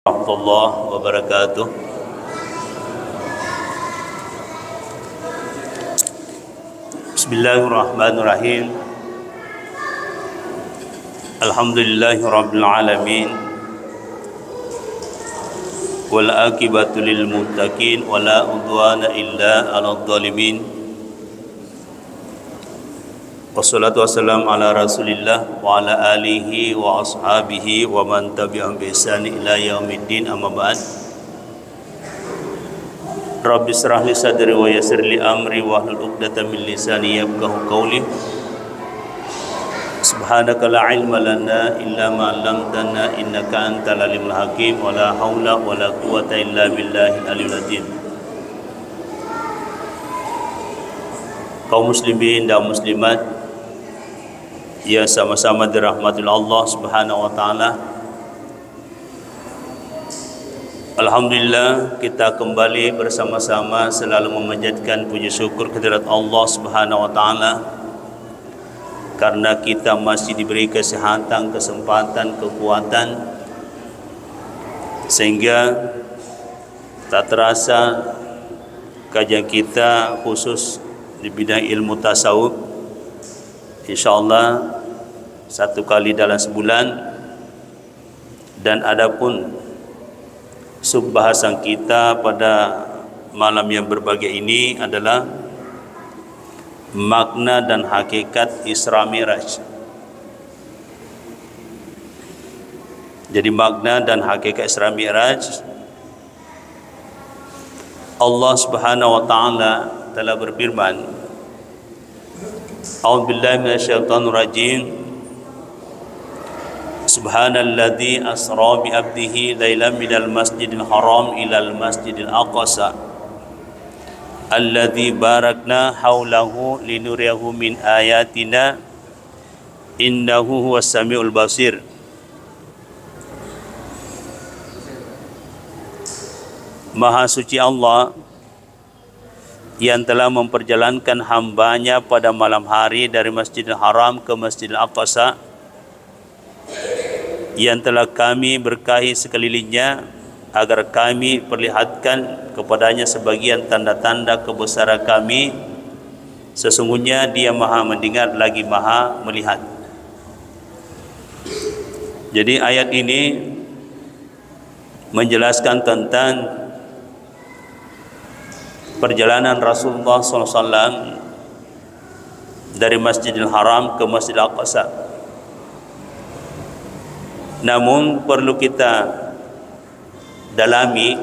Warahmatullahi wabarakatuh. Bismillahirrahmanirrahim. Alhamdulillahi rabbil alamin. Wal aqibatu lil muttaqin wala udwana illa 'alal zalimin. Wassalatu wassalamu ala Rasulillah wa ala alihi wa ashabihi wa man tabi'ahum bi ihsan ila yaumiddin, amma ba'd. Rabbi israh li sadri wa yassir li amri wa hlul 'uqdatam min lisani yafqahu qawli. Subhanaka la ilma lana illa ma 'allamtana innaka antal alimul hakim wa la haula wa la quwwata illa billahil aliyyil azim. Kaum muslimin dan muslimat yang sama-sama dirahmati Allah Subhanahu wa taala. Alhamdulillah, kita kembali bersama-sama selalu memanjatkan puji syukur kehadirat Allah Subhanahu wa taala karena kita masih diberi kesehatan, kesempatan, kekuatan, sehingga tak terasa kajian kita khusus di bidang ilmu tasawuf insyaallah satu kali dalam sebulan. Dan adapun subbahasan kita pada malam yang berbahagia ini adalah makna dan hakikat Isra Mi'raj. Jadi makna dan hakikat Isra Mi'raj, Allah Subhanahu wa taala telah berfirman, A'udzubillahi minasyaitonir rajim. Subhanalladzi asra bi 'abdihi lailan minal masjidil haram ilal masjidil aqsa alladzi barakna haulahu linuriyahu min ayatina innahu huwas samiul basir. Maha suci Allah yang telah memperjalankan hambanya pada malam hari dari Masjidil Haram ke Masjidil Aqsa, yang telah kami berkahi sekelilingnya agar kami perlihatkan kepadanya sebagian tanda-tanda kebesaran kami. Sesungguhnya Dia Maha mendengar lagi Maha melihat. Jadi ayat ini menjelaskan tentang perjalanan Rasulullah SAW dari Masjidil Haram ke Masjidil Aqsa. Namun perlu kita dalami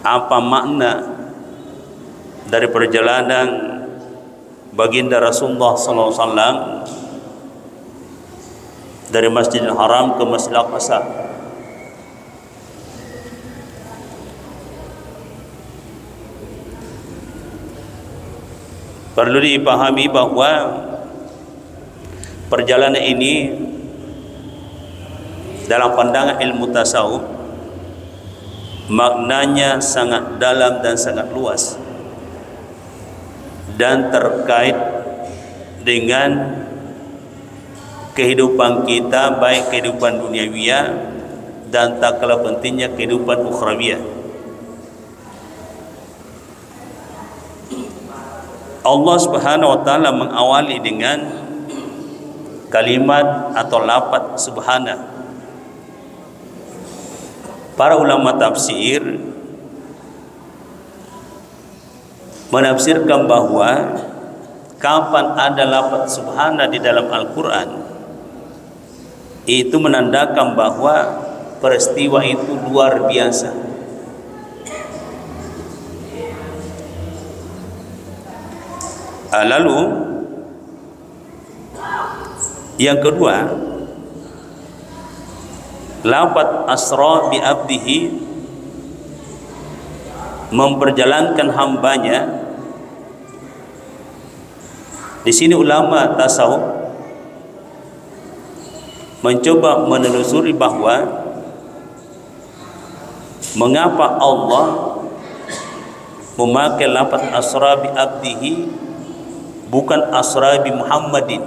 apa makna dari perjalanan baginda Rasulullah SAW dari Masjidil Haram ke Masjidil Aqsa. Perlu dipahami bahwa perjalanan ini dalam pandangan ilmu tasawuf maknanya sangat dalam dan sangat luas dan terkait dengan kehidupan kita, baik kehidupan duniawiyah dan tak kalah pentingnya kehidupan ukhrawiyah. Allah Subhanahu wa taala mengawali dengan kalimat atau lafaz subhana. Para ulama tafsir menafsirkan bahwa kapan ada lafaz subhana di dalam Al-Quran, itu menandakan bahwa peristiwa itu luar biasa. Lalu yang kedua, lafaz asra bi 'abdihi, memperjalankan hambanya. Di sini ulama tasawuf mencoba menelusuri bahwa mengapa Allah memakai lafaz asra bi 'abdihi bukan asra bi Muhammadin.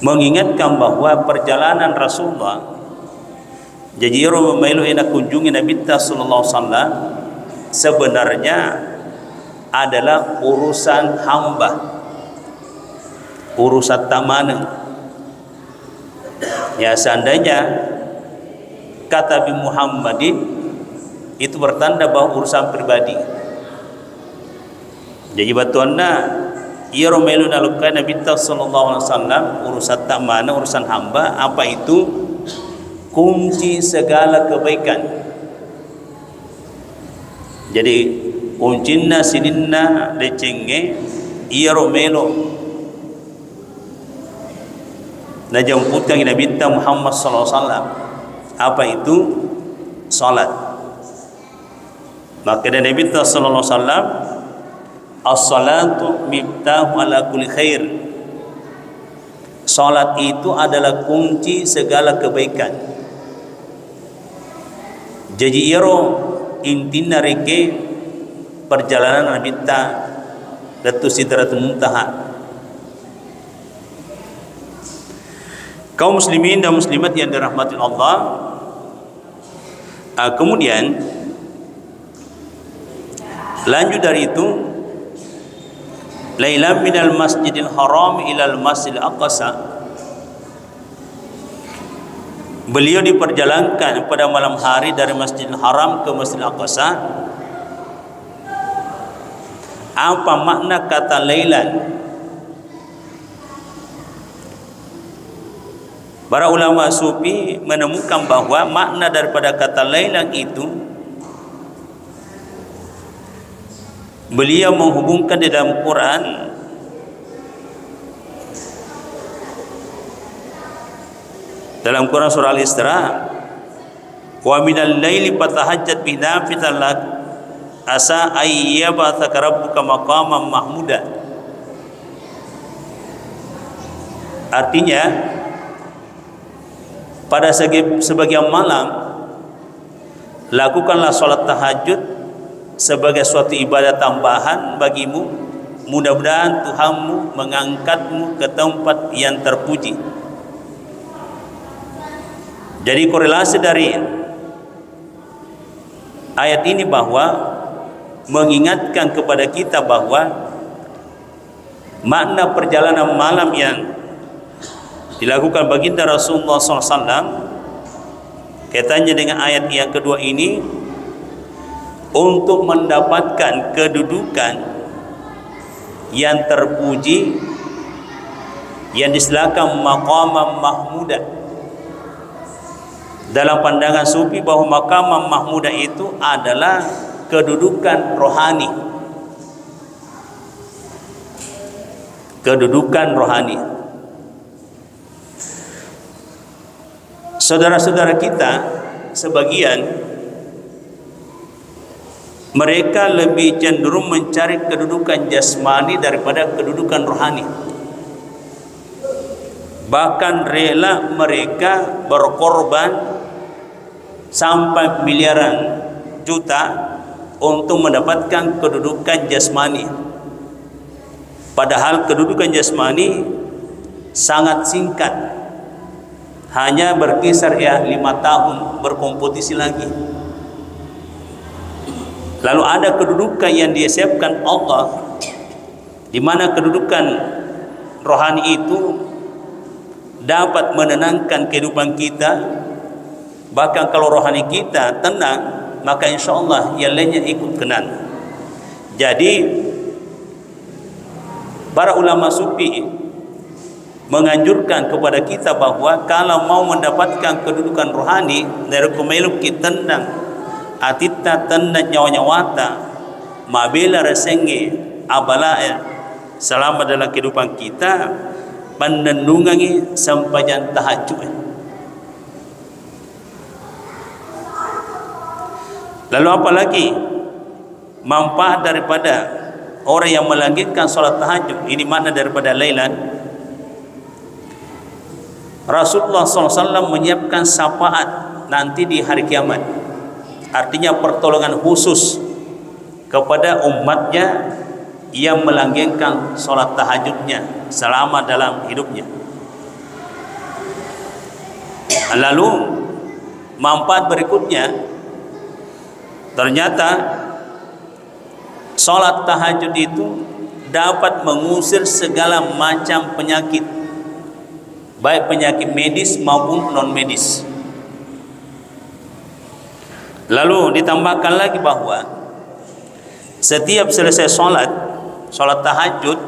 mengingatkan bahwa perjalanan Rasulullah jadi melu ina kunjungi Nabi sallallahu alaihi wasallam sebenarnya adalah urusan hamba, urusan tamana. Ya, seandainya kata Nabi Muhammadin itu bertanda bahwa urusan pribadi. Jadi batuanna ia romelu nalukan Nabi sallallahu alaihi wasallam urusan tamana, urusan hamba, apa itu kunci segala kebaikan. Jadi kuncinya sidinna lecenge ia romelu na jemputkan Nabi Muhammad sallallahu alaihi wasallam. Apa itu? Salat. Maka Nabi sallallahu alaihi wasallam as-salatu miftahu ala kulli khair. Salat itu adalah kunci segala kebaikan. Jadi iro intina reke perjalanan Nabi ta datu Sidratul Muntaha. Kaum muslimin dan muslimat yang dirahmati Allah, kemudian lanjut dari itu, lailan minal masjidil haram ilal masjidil aqsa. Beliau diperjalankan pada malam hari dari Masjidil Haram ke Masjidil Aqsa. Apa makna kata lailan? Para ulama sufi menemukan bahwa makna daripada kata lailan itu beliau menghubungkan di dalam Quran surah Al-Isra, wa minal laili fatahajjat bihi nafilatan lak asa ayyab'atsaka rabbuka maqaman mahmuda. Artinya pada sebagian malam lakukanlah sholat tahajud sebagai suatu ibadah tambahan bagimu, mudah-mudahan Tuhanmu mengangkatmu ke tempat yang terpuji. Jadi korelasi dari ayat ini bahwa mengingatkan kepada kita bahwa makna perjalanan malam yang dilakukan baginda Rasulullah SAW kaitannya dengan ayat yang kedua ini untuk mendapatkan kedudukan yang terpuji yang diselakan maqamam mahmudah. Dalam pandangan sufi bahwa maqamam mahmudah itu adalah kedudukan rohani. Kedudukan rohani. Saudara-saudara kita sebagian mereka lebih cenderung mencari kedudukan jasmani daripada kedudukan rohani. Bahkan rela mereka berkorban sampai miliaran juta untuk mendapatkan kedudukan jasmani. Padahal kedudukan jasmani sangat singkat, hanya berkisar 5 tahun berkompetisi lagi. Lalu ada kedudukan yang disiapkan Allah, di mana kedudukan rohani itu dapat menenangkan kehidupan kita. Bahkan kalau rohani kita tenang, maka insya Allah yang lainnya ikut tenang. Jadi para ulama sufi menganjurkan kepada kita bahwa kalau mau mendapatkan kedudukan rohani dari kumelu kita tendang atita tendang nyawa-nyawata mabila resenge abala selama dalam kehidupan kita penendungangi sampai jam tahajud. Lalu apa lagi manfaat daripada orang yang melanggengkan salat tahajud? Ini makna daripada lailan. Rasulullah SAW menyiapkan syafaat nanti di hari kiamat. Artinya pertolongan khusus kepada umatnya yang melanggengkan salat tahajudnya selama dalam hidupnya. Lalu manfaat berikutnya, ternyata sholat tahajud itu dapat mengusir segala macam penyakit, baik penyakit medis maupun non medis. Lalu ditambahkan lagi bahwa setiap selesai sholat tahajud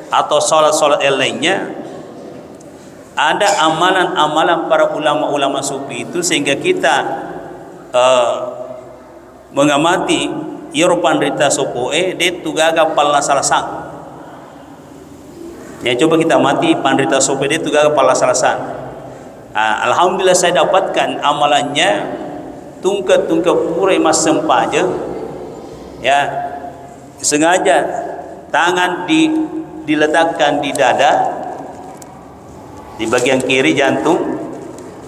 atau sholat yang lainnya, ada amalan-amalan para ulama-ulama sufi itu, sehingga kita mengamati Irfan Rita Sopoe de tugaga palla salasan. Ya, coba kita mati Pandrita Sopoe de tugaga palla salasan. Alhamdulillah saya dapatkan amalannya tungka pura mas sempaja. Ya, sengaja tangan diletakkan di dada, di bagian kiri jantung,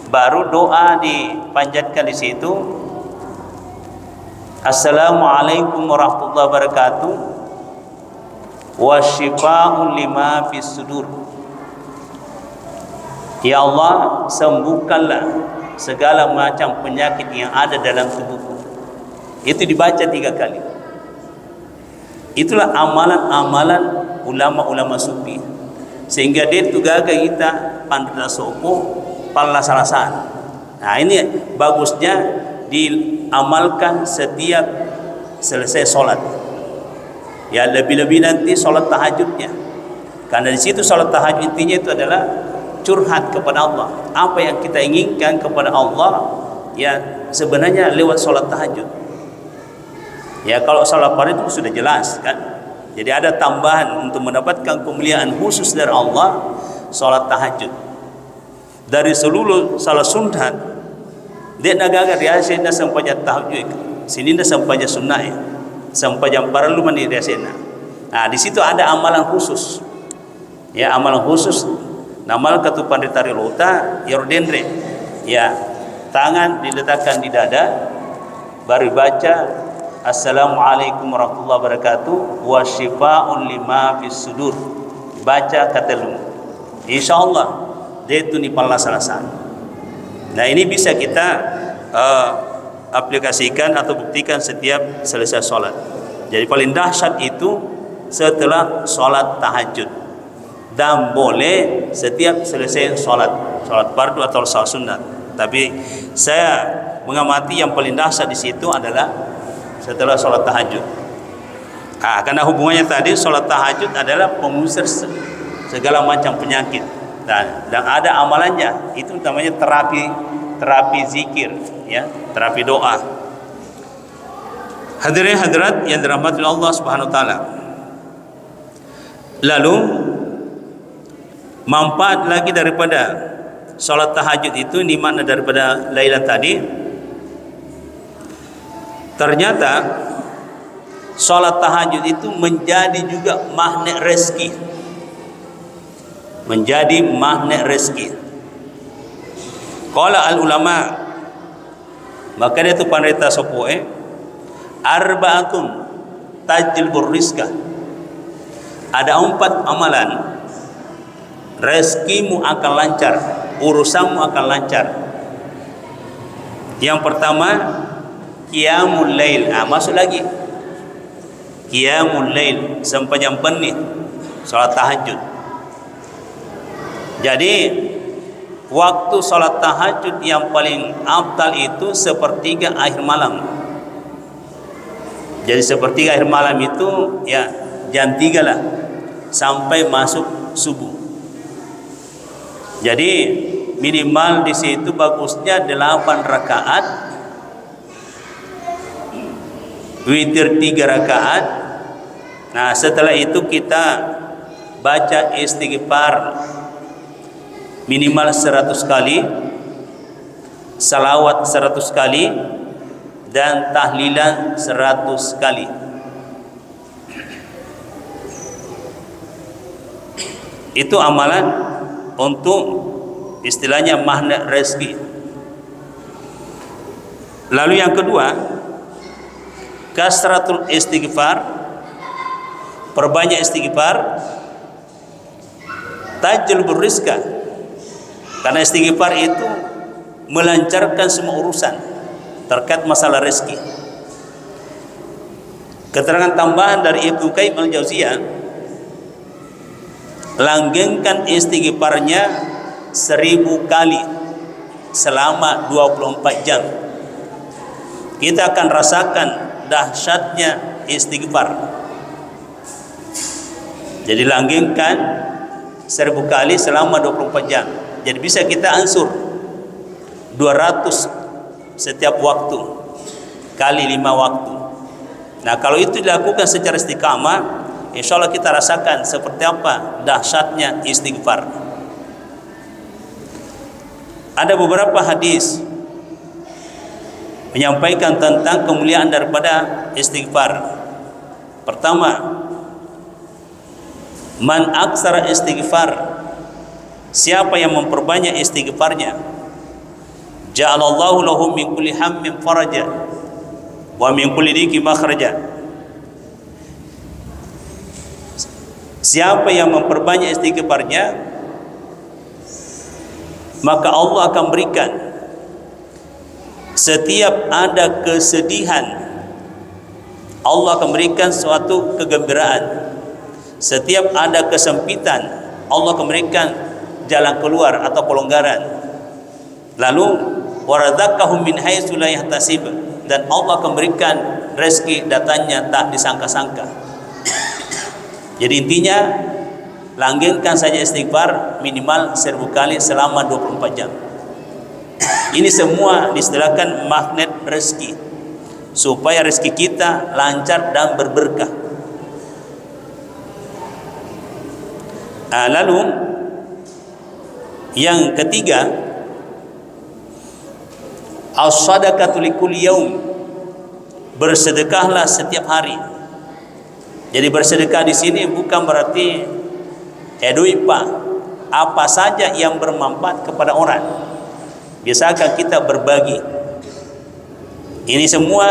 baru doa dipanjatkan di situ. Assalamualaikum warahmatullahi wabarakatuh, wasyifa'un lima fis sudur. Ya Allah, sembuhkanlah segala macam penyakit yang ada dalam tubuhku. Itu dibaca 3 kali. Itulah amalan-amalan ulama-ulama sufi, sehingga dia tugaga kita Pandrita Sopo palla salasan. Nah, ini bagusnya diamalkan setiap selesai sholat. Ya, lebih-lebih nanti sholat tahajudnya, karena di situ sholat tahajud intinya itu adalah curhat kepada Allah. Apa yang kita inginkan kepada Allah, ya sebenarnya lewat sholat tahajud. Ya, kalau sholat fardu itu sudah jelas kan. Jadi ada tambahan untuk mendapatkan kemuliaan khusus dari Allah, sholat tahajud. Dari seluruh salat sunat, dia nagaga riasena sampai tahajud. Sini dah sampai sunnah ya, sampai jam parlu mandi riasena. Nah, di situ ada amalan khusus. Ya, amalan khusus. Namal ketupan ditari lota, yordendre. Ya, tangan diletakkan di dada, baru baca Assalamualaikum warahmatullahi wabarakatuh, wasyifa'un lima fis sudur. Baca katelum. Insyaallah dia itu ni palla salasan. Nah, ini bisa kita aplikasikan atau buktikan setiap selesai sholat. Jadi paling dahsyat itu setelah sholat tahajud, dan boleh setiap selesai sholat fardu atau sholat sunat. Tapi saya mengamati yang paling dahsyat di situ adalah setelah sholat tahajud. Karena hubungannya tadi, sholat tahajud adalah pengusir segala macam penyakit, dan ada amalannya. Itu namanya terapi zikir, ya, terapi doa. Hadirin hadirat yang dirahmati Allah Subhanahu wa taala. Lalu manfaat lagi daripada sholat tahajud itu, ini makna daripada Lailah tadi. Ternyata sholat tahajud itu menjadi juga magnet rezeki, menjadi magnet rezeki. Qala al ulama, maka dia itu Pandrita Sopoe, arba'atun tajlibur rizqa. Ada 4 amalan, rezekimu akan lancar, urusanmu akan lancar. Yang pertama, qiyamul lail. Masuk lagi qiyamul lail, sepanjang penih salat tahajud. Jadi waktu salat tahajud yang paling afdal itu sepertiga akhir malam. Jadi sepertiga akhir malam itu ya jam 3 lah sampai masuk subuh. Jadi minimal di situ bagusnya 8 rakaat, witir 3 rakaat. Nah, setelah itu kita baca istighfar minimal 100 kali, salawat 100 kali, dan tahlilan 100 kali. Itu amalan untuk istilahnya magnet rezeki. Lalu yang kedua, kasratul istighfar, perbanyak istighfar, tajlibur rizqa, Karena istighfar itu melancarkan semua urusan terkait masalah rezeki. Keterangan tambahan dari Ibnu Qayyim al-Jauziyah, langgengkan istighfarnya 1000 kali selama 24 jam. Kita akan rasakan dahsyatnya istighfar. Jadi langgengkan 1000 kali selama 24 jam. Jadi bisa kita ansur 200 setiap waktu kali 5 waktu. Nah, kalau itu dilakukan secara istiqamah, insya Allah kita rasakan seperti apa dahsyatnya istighfar. Ada beberapa hadis menyampaikan tentang kemuliaan daripada istighfar. Pertama, man aksara istighfar, siapa yang memperbanyak istighfarnya, ja'alallahu lahu min kulli hammin faraja wa min kulli dhiqin makhraja. Siapa yang memperbanyak istighfarnya, maka Allah akan berikan setiap ada kesedihan, Allah akan berikan suatu kegembiraan. Setiap ada kesempitan, Allah akan berikan jalan keluar atau pelonggaran. Lalu warazaqahum min haitsu la yahtasib, dan Allah akan berikan rezeki datangnya tak disangka-sangka. Jadi intinya, langgengkan saja istighfar minimal 1000 kali selama 24 jam. Ini semua disediakan magnet rezeki, supaya rezeki kita lancar dan berberkah. Lalu yang ketiga, as-sadaqatu likulli yaum, bersedekahlah setiap hari. Jadi bersedekah di sini bukan berarti duit pak, apa saja yang bermanfaat kepada orang. Biasakan kita berbagi. Ini semua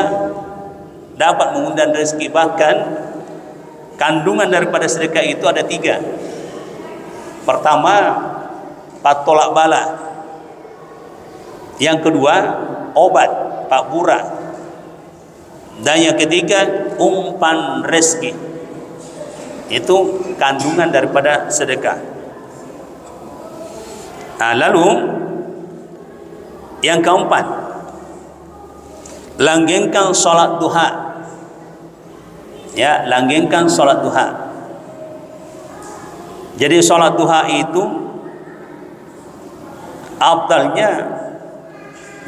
dapat mengundang rezeki. Bahkan kandungan daripada sedekah itu ada 3. Pertama, patolak bala. Yang kedua, obat, pak bura. Dan yang ketiga, umpan rezeki. Itu kandungan daripada sedekah. Lalu yang keempat, langgengkan sholat duha. Ya, langgengkan sholat duha. Jadi sholat duha itu afdalnya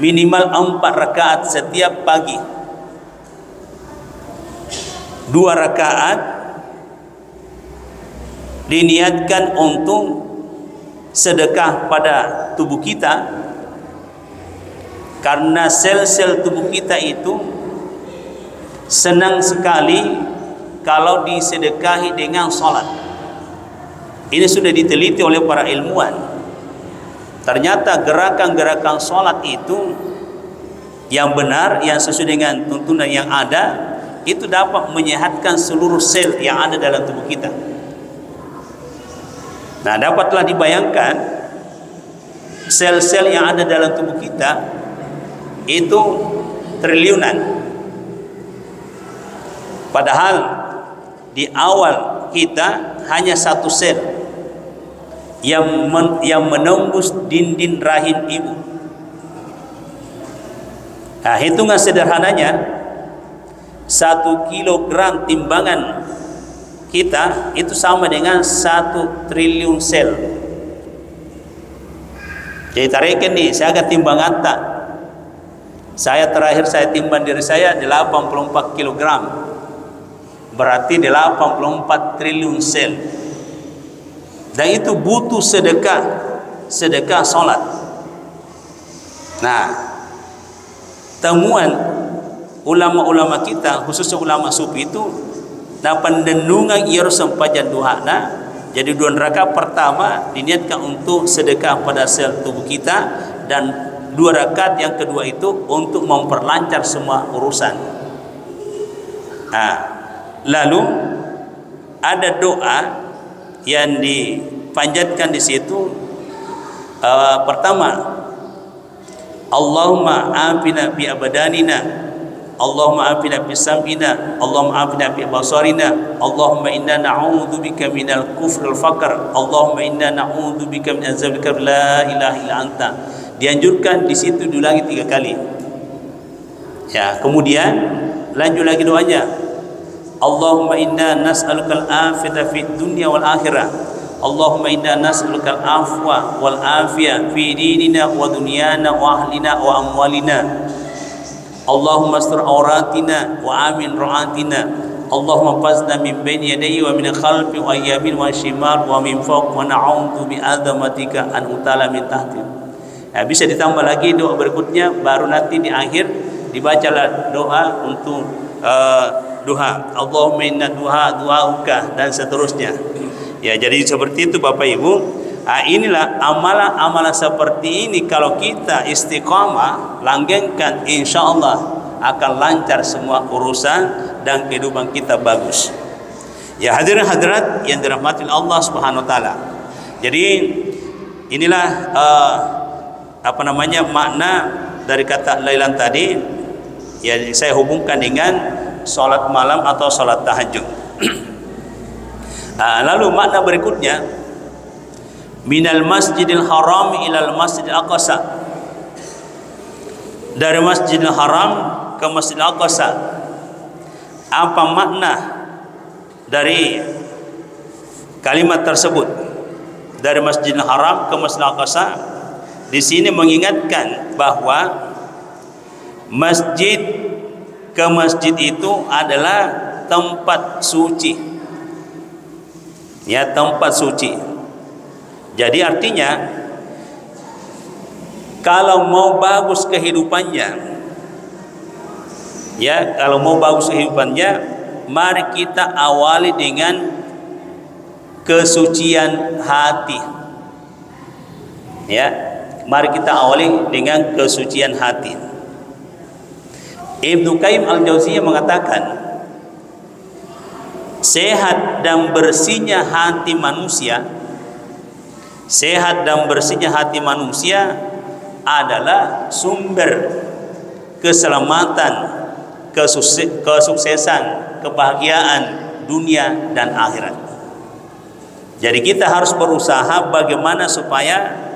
minimal 4 rakaat setiap pagi. 2 rakaat diniatkan untuk sedekah pada tubuh kita, karena sel-sel tubuh kita itu senang sekali kalau disedekahi dengan sholat. Ini sudah diteliti oleh para ilmuwan. Ternyata gerakan-gerakan sholat itu yang benar, yang sesuai dengan tuntunan yang ada, itu dapat menyehatkan seluruh sel yang ada dalam tubuh kita. Nah, dapatlah dibayangkan sel-sel yang ada dalam tubuh kita itu triliunan. Padahal di awal kita hanya 1 sel yang menembus dinding rahim ibu. Nah, hitungan sederhananya 1 kilogram timbangan kita itu sama dengan 1 triliun sel. Jadi tarikan nih, saya akan timbang tak. Saya terakhir saya timbang diri saya 84 kilogram. Berarti 84 triliun sel. Dan itu butuh sedekah sholat. Nah, temuan ulama-ulama kita, khususnya ulama sufi itu, dapat denungan ia sempajan duhana. Jadi 2 rakaat pertama diniatkan untuk sedekah pada sel tubuh kita, dan 2 rakaat yang kedua itu untuk memperlancar semua urusan. Nah, lalu ada doa yang dipanjatkan di situ, Pertama, Allahumma afina fi abadanina, Allahumma afina fi sam'ina, Allahumma afina fi basarina, Allahumma inna na'udzubika minal kufri wal faqr, Allahumma inna na'udzubika min azabika la ilaha illa anta. Dianjurkan di situ diulangi 3 kali. Ya, kemudian lanjut lagi doanya. Allahumma inna nas'alukal afiyata fid dunya wal akhirah. Allahumma inna nas'alukal afwa wal afiyah fi dinina wa dunyana wa ahlina wa amwalina. Allahumma astur auratina wa amin ru'atina. Allahumma fazna min baini yadayhi wa min khalfi wa yamin wa shimal wa min fawq wa na'udzu bi azamatika an utala min tahti. Ya, bisa ditambah lagi doa berikutnya, baru nanti di akhir dibacalah doa untuk duha. Allahumma inna du'auka dan seterusnya. Ya, jadi seperti itu Bapak Ibu. Inilah amalan-amalan seperti ini kalau kita istiqamah langgengkan, insya Allah akan lancar semua urusan dan kehidupan kita bagus. Ya, hadirin hadirat yang dirahmati Allah Subhanahu wa taala. Jadi inilah makna dari kata lailan tadi. Ya, saya hubungkan dengan salat malam atau salat tahajud. Lalu makna berikutnya, minal masjidil haram ilal masjidil aqsa, dari masjidil haram ke masjidil aqsa. Apa makna dari kalimat tersebut, dari masjidil haram ke masjidil aqsa? Di sini mengingatkan bahwa masjid ke masjid itu adalah tempat suci. Ya, tempat suci. Jadi artinya kalau mau bagus kehidupannya, ya, kalau mau bagus kehidupannya, mari kita awali dengan kesucian hati. Ya, mari kita awali dengan kesucian hati. Ibnu Qayyim al-Jauziyah mengatakan, sehat dan bersihnya hati manusia, sehat dan bersihnya hati manusia adalah sumber keselamatan, kesuksesan, kebahagiaan dunia dan akhirat. Jadi kita harus berusaha bagaimana supaya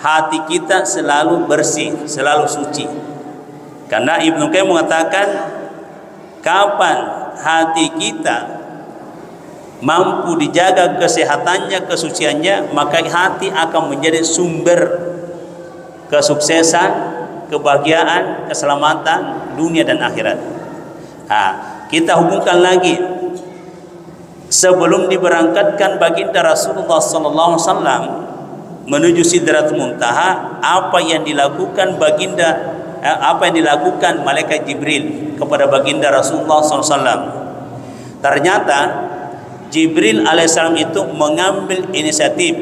hati kita selalu bersih, selalu suci. Karena Ibnu Qayyim mengatakan, kapan hati kita mampu dijaga kesehatannya, kesuciannya, maka hati akan menjadi sumber kesuksesan, kebahagiaan, keselamatan dunia dan akhirat. Kita hubungkan lagi, sebelum diberangkatkan baginda Rasulullah SAW menuju Sidratul Muntaha, apa yang dilakukan baginda, apa yang dilakukan malaikat Jibril kepada baginda Rasulullah SAW? Ternyata Jibril alaihissalam itu mengambil inisiatif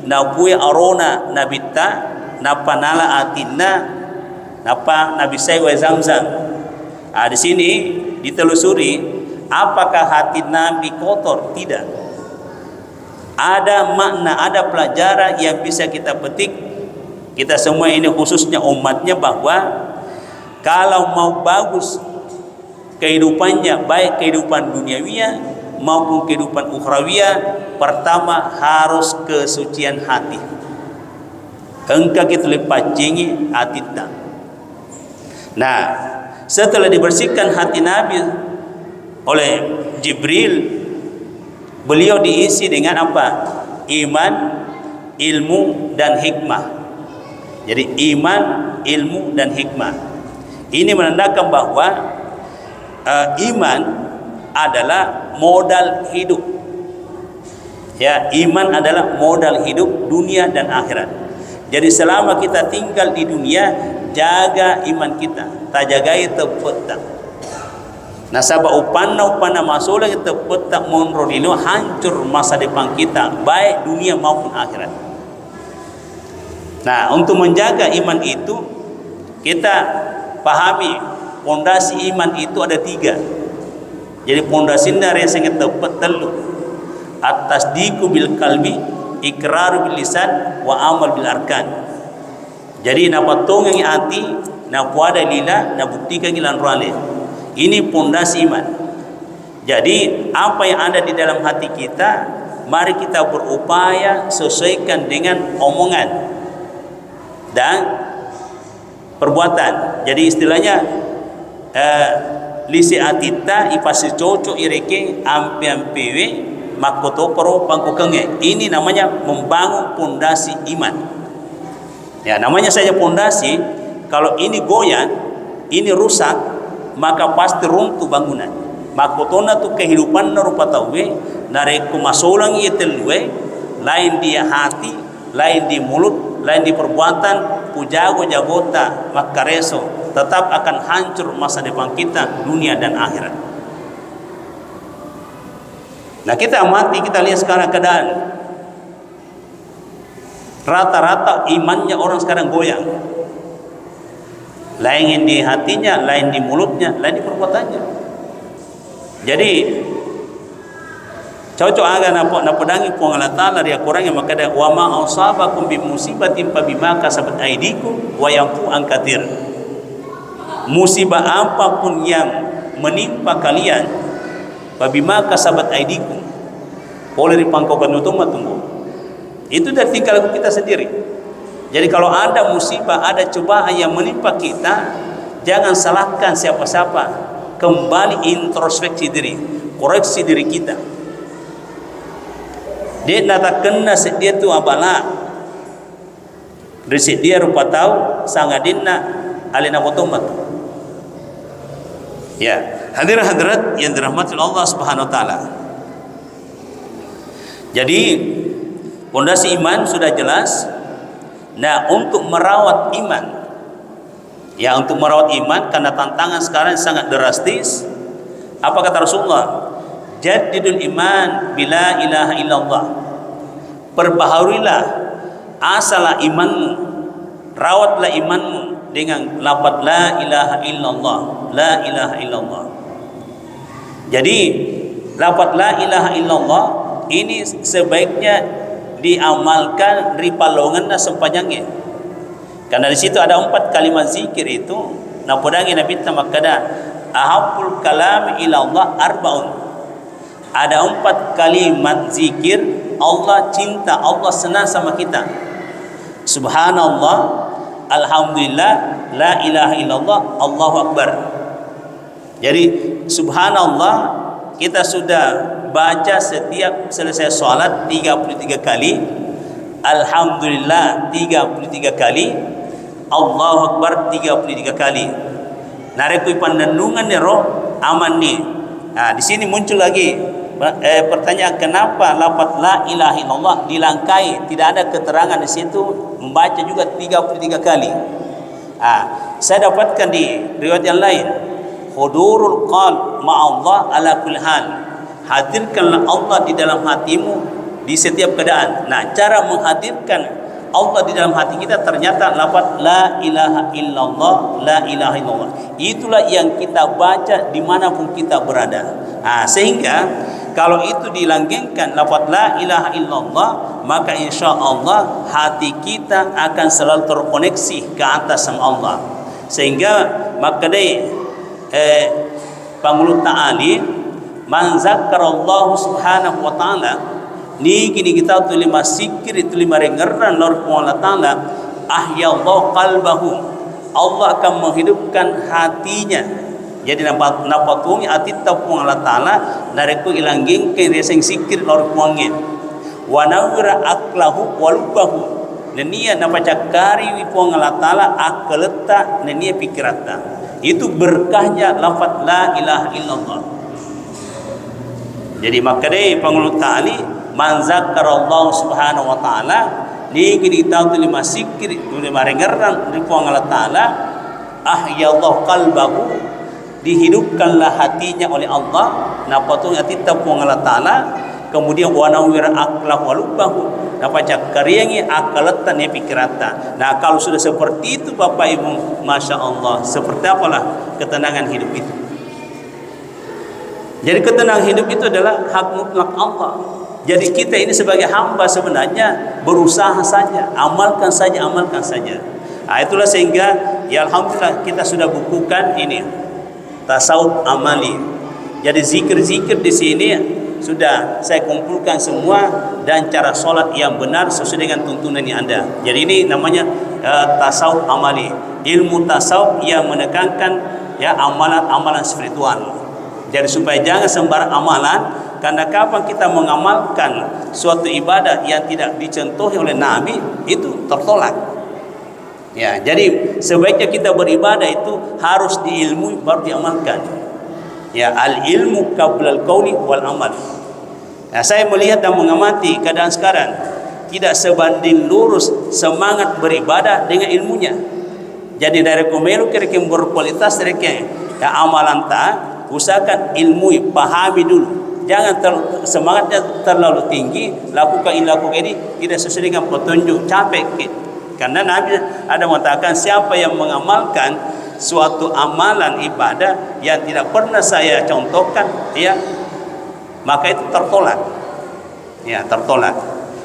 napui arona nabita napanala atina napa nabisai wa zamzam. Di sini ditelusuri apakah hati Nabi kotor? Tidak. Ada makna, ada pelajaran yang bisa kita petik, kita semua ini khususnya umatnya, bahwa kalau mau bagus kehidupannya, baik kehidupan duniawiyah maupun kehidupan ukhrawiyah, pertama harus kesucian hati. Engkau kita lepas jengi hati tak. Nah, setelah dibersihkan hati Nabi oleh Jibril, beliau diisi dengan apa? Iman, ilmu, dan hikmah. Jadi iman, ilmu, dan hikmah. Ini menandakan bahwa iman adalah modal hidup. Ya, iman adalah modal hidup dunia dan akhirat. Jadi selama kita tinggal di dunia, jaga iman kita, tak jagai tepetak. Nasabah upana masulah tepetak monrodino, hancur masa depan kita, baik dunia maupun akhirat. Nah, untuk menjaga iman itu, kita pahami pondasi iman itu ada 3. Jadi pondasinya yang sangat tepat telu. Atas diku bil kalbi, ikrar bil lisan wa amal bil arkan. Jadi na patong yang hati, na puada lila, na buktikan ilan rale. Ini pondasi iman. Jadi apa yang ada di dalam hati kita, mari kita berupaya sesuaikan dengan omongan dan perbuatan. Jadi istilahnya lisi atita ipasi cocok ireke ampe-ampewe makoto poro pangkukenge. Ini namanya membangun pondasi iman. Ya, namanya saja pondasi. Kalau ini goyang, ini rusak, maka pasti runtuh bangunan. Makotona tu kehidupan na rupa tawe, nare kumasolang ia telue, lain dia hati, lain di mulut, lain di perbuatan, pujago jagota makareso, tetap akan hancur masa depan kita, dunia dan akhirat. Nah, kita amati, kita lihat sekarang keadaan. Rata-rata imannya orang sekarang goyang. Lain di hatinya, lain di mulutnya, lain di perbuatannya. Jadi cocok agak napodangi puang Allah Ta'ala dia kurang yang maka wa ma asabakum bi musibatin fa bima kasabat aydikum wa yafu an katsir. Musibah apapun yang menimpa kalian fa bima kasabat aydikum, boleh dipangkaukan utama tunggu. Itu dari tingkah kita sendiri. Jadi kalau ada musibah, ada cobaan yang menimpa kita, jangan salahkan siapa-siapa. Kembali introspeksi diri, koreksi diri kita. Dia nata kena sedia tu abala. Risik dia rupa tahu sangadinna alina botomat. Ya, hadirat yang dirahmati Allah Subhanahu wa taala. Jadi pondasi iman sudah jelas. Nah, untuk merawat iman, ya untuk merawat iman, karena tantangan sekarang sangat drastis. Apa kata Rasulullah? Jaddidul iman bila ilaha illallah. Perbaharuilah asalah imanmu, rawatlah imanmu dengan lafaz la ilaha illallah, la ilaha illallah. Jadi lafaz la ilaha illallah ini sebaiknya diamalkan ripalonganna sepanjangnya. Karena di situ ada 4 kalimat zikir itu. Napodangi Nabi tamakada ahabul kalam ila Allah arbaun. Ada 4 kalimat zikir Allah cinta, Allah senang sama kita. Subhanallah, alhamdulillah, la ilaha illallah, Allahu akbar. Jadi subhanallah kita sudah baca setiap selesai sholat 33 kali, alhamdulillah 33 kali, Allahu akbar 33 kali. Narekui pandanungan roh aman nih. Nah, di sini muncul lagi pertanyaan, kenapa lafaz la ilaha illallah dilangkai? Tidak ada keterangan di situ membaca juga 33 kali. Saya dapatkan di riwayat yang lain, hudurul qalb ma'allah ala kulli hal. Hadirkanlah Allah di dalam hatimu di setiap keadaan. Nah, cara menghadirkan Allah di dalam hati kita ternyata lafaz la ilaha illallah, la ilaha illallah. Itulah yang kita baca dimanapun kita berada. Sehingga kalau itu dilanggengkan lafaz la ilaha illallah, maka insya Allah hati kita akan selalu terkoneksi ke atas sama Allah. Sehingga maka Pangulut ta'ali man zakkarallahu subhanahu wa ta'ala ni kini kita tu lima sikir itu lima rengeran lor Allah ta'ala ahyallahu qalbahu, Allah akan menghidupkan hatinya. Jadi nampak tuang hati tapung Allah ta'ala nareku ilangging ke reseng sikir lor puangin wa nawira aklahu walubahu nenia nampak cakari wipuang Allah ta'ala akaleta nenia pikirata. Itu berkahnya lafaz la ilaha illallah. Jadi maka Pangulut ta'ali man zakkarallahu subhanahu wa ta'ala ni kita tu lima sikir lima rengeran di puang Allah ta'ala ahyallahu qalbahu, dihidupkanlah hatinya oleh Allah. Napa tu hati puang Allah ta'ala, kemudian wa nawwir aqlahu walubahu, napa cakariangi akalatan ya pikirata. Nah, kalau sudah seperti itu Bapak Ibu, Masya Allah, seperti apalah ketenangan hidup itu. Jadi ketenangan hidup itu adalah hak mutlak Allah. Jadi kita ini sebagai hamba sebenarnya berusaha saja, amalkan saja, amalkan saja. Itulah sehingga ya alhamdulillah kita sudah bukukan ini tasawuf amali. Jadi zikir-zikir di sini sudah saya kumpulkan semua, dan cara sholat yang benar sesuai dengan tuntunan yang ada. Jadi ini namanya tasawuf amali, ilmu tasawuf yang menekankan ya amalan-amalan spiritual. Jadi supaya jangan sembarang amalan, karena kapan kita mengamalkan suatu ibadah yang tidak dicontohi oleh Nabi, itu tertolak. Ya, jadi sebaiknya kita beribadah itu harus diilmui baru diamalkan. Ya, al ilmu qablal qauli wal amal. Nah, saya melihat dan mengamati keadaan sekarang tidak sebanding lurus semangat beribadah dengan ilmunya. Jadi dari komelu kira-kira berkualitas kira-kira ya, amalan usahakan ilmui, pahami dulu. Jangan semangatnya terlalu tinggi, lakukan ini tidak sesuai dengan petunjuk, capek. Karena Nabi ada mengatakan siapa yang mengamalkan suatu amalan ibadah yang tidak pernah saya contohkan, ya, maka itu tertolak. Ya, tertolak.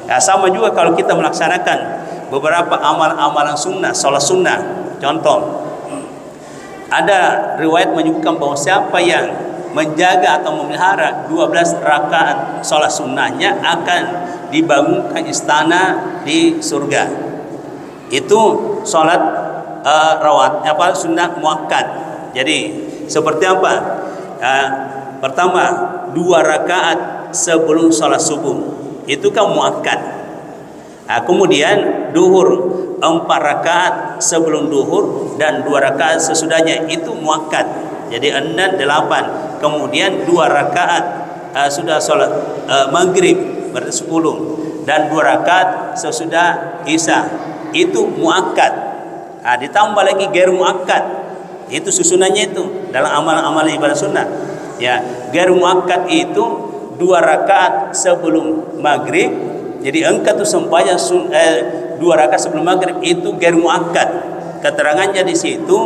Ya, sama juga kalau kita melaksanakan beberapa amalan-amalan sunnah, sholat sunnah. Contoh, ada riwayat menyebutkan bahwa siapa yang menjaga atau memelihara 12 rakaat sholat sunnahnya akan dibangunkan istana di surga. Itu sholat rawat sunnah muakkad. Jadi seperti apa? Pertama 2 rakaat sebelum sholat subuh, itu kan muakkad. Kemudian duhur 4 rakaat sebelum duhur dan 2 rakaat sesudahnya, itu muakkad. Jadi 6 8. Kemudian 2 rakaat sudah sholat maghrib, berarti 10, dan 2 rakaat sesudah isya, itu muakkad. Ditambah lagi ghair muakkad, itu susunannya itu dalam amalan-amalan ibadah sunnah. Ya, ghair muakkad itu 2 rakaat sebelum maghrib. Jadi engkau tuh sembahyang 2 rakaat sebelum maghrib, itu ghair muakkad. Keterangannya di situ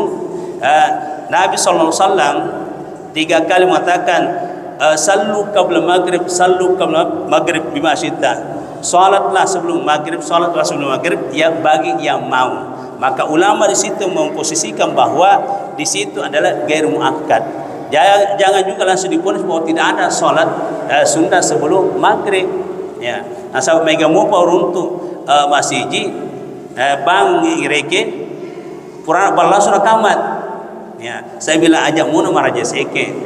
Nabi SAW 3 kali mengatakan sallu qabla maghrib, sallu qabla maghrib bima syi'ta. Salatlah sebelum maghrib, salatlah sebelum maghrib ya bagi yang mau. Maka ulama di situ memposisikan bahwa di situ adalah ghair muakkad. Jangan juga langsung diponis bahwa tidak ada salat sunnah sebelum maghrib. Ya, asal mega mo untuk masjid bang ireke pura balasun rakamat. Ya, saya bilang ajak muna maraja seke.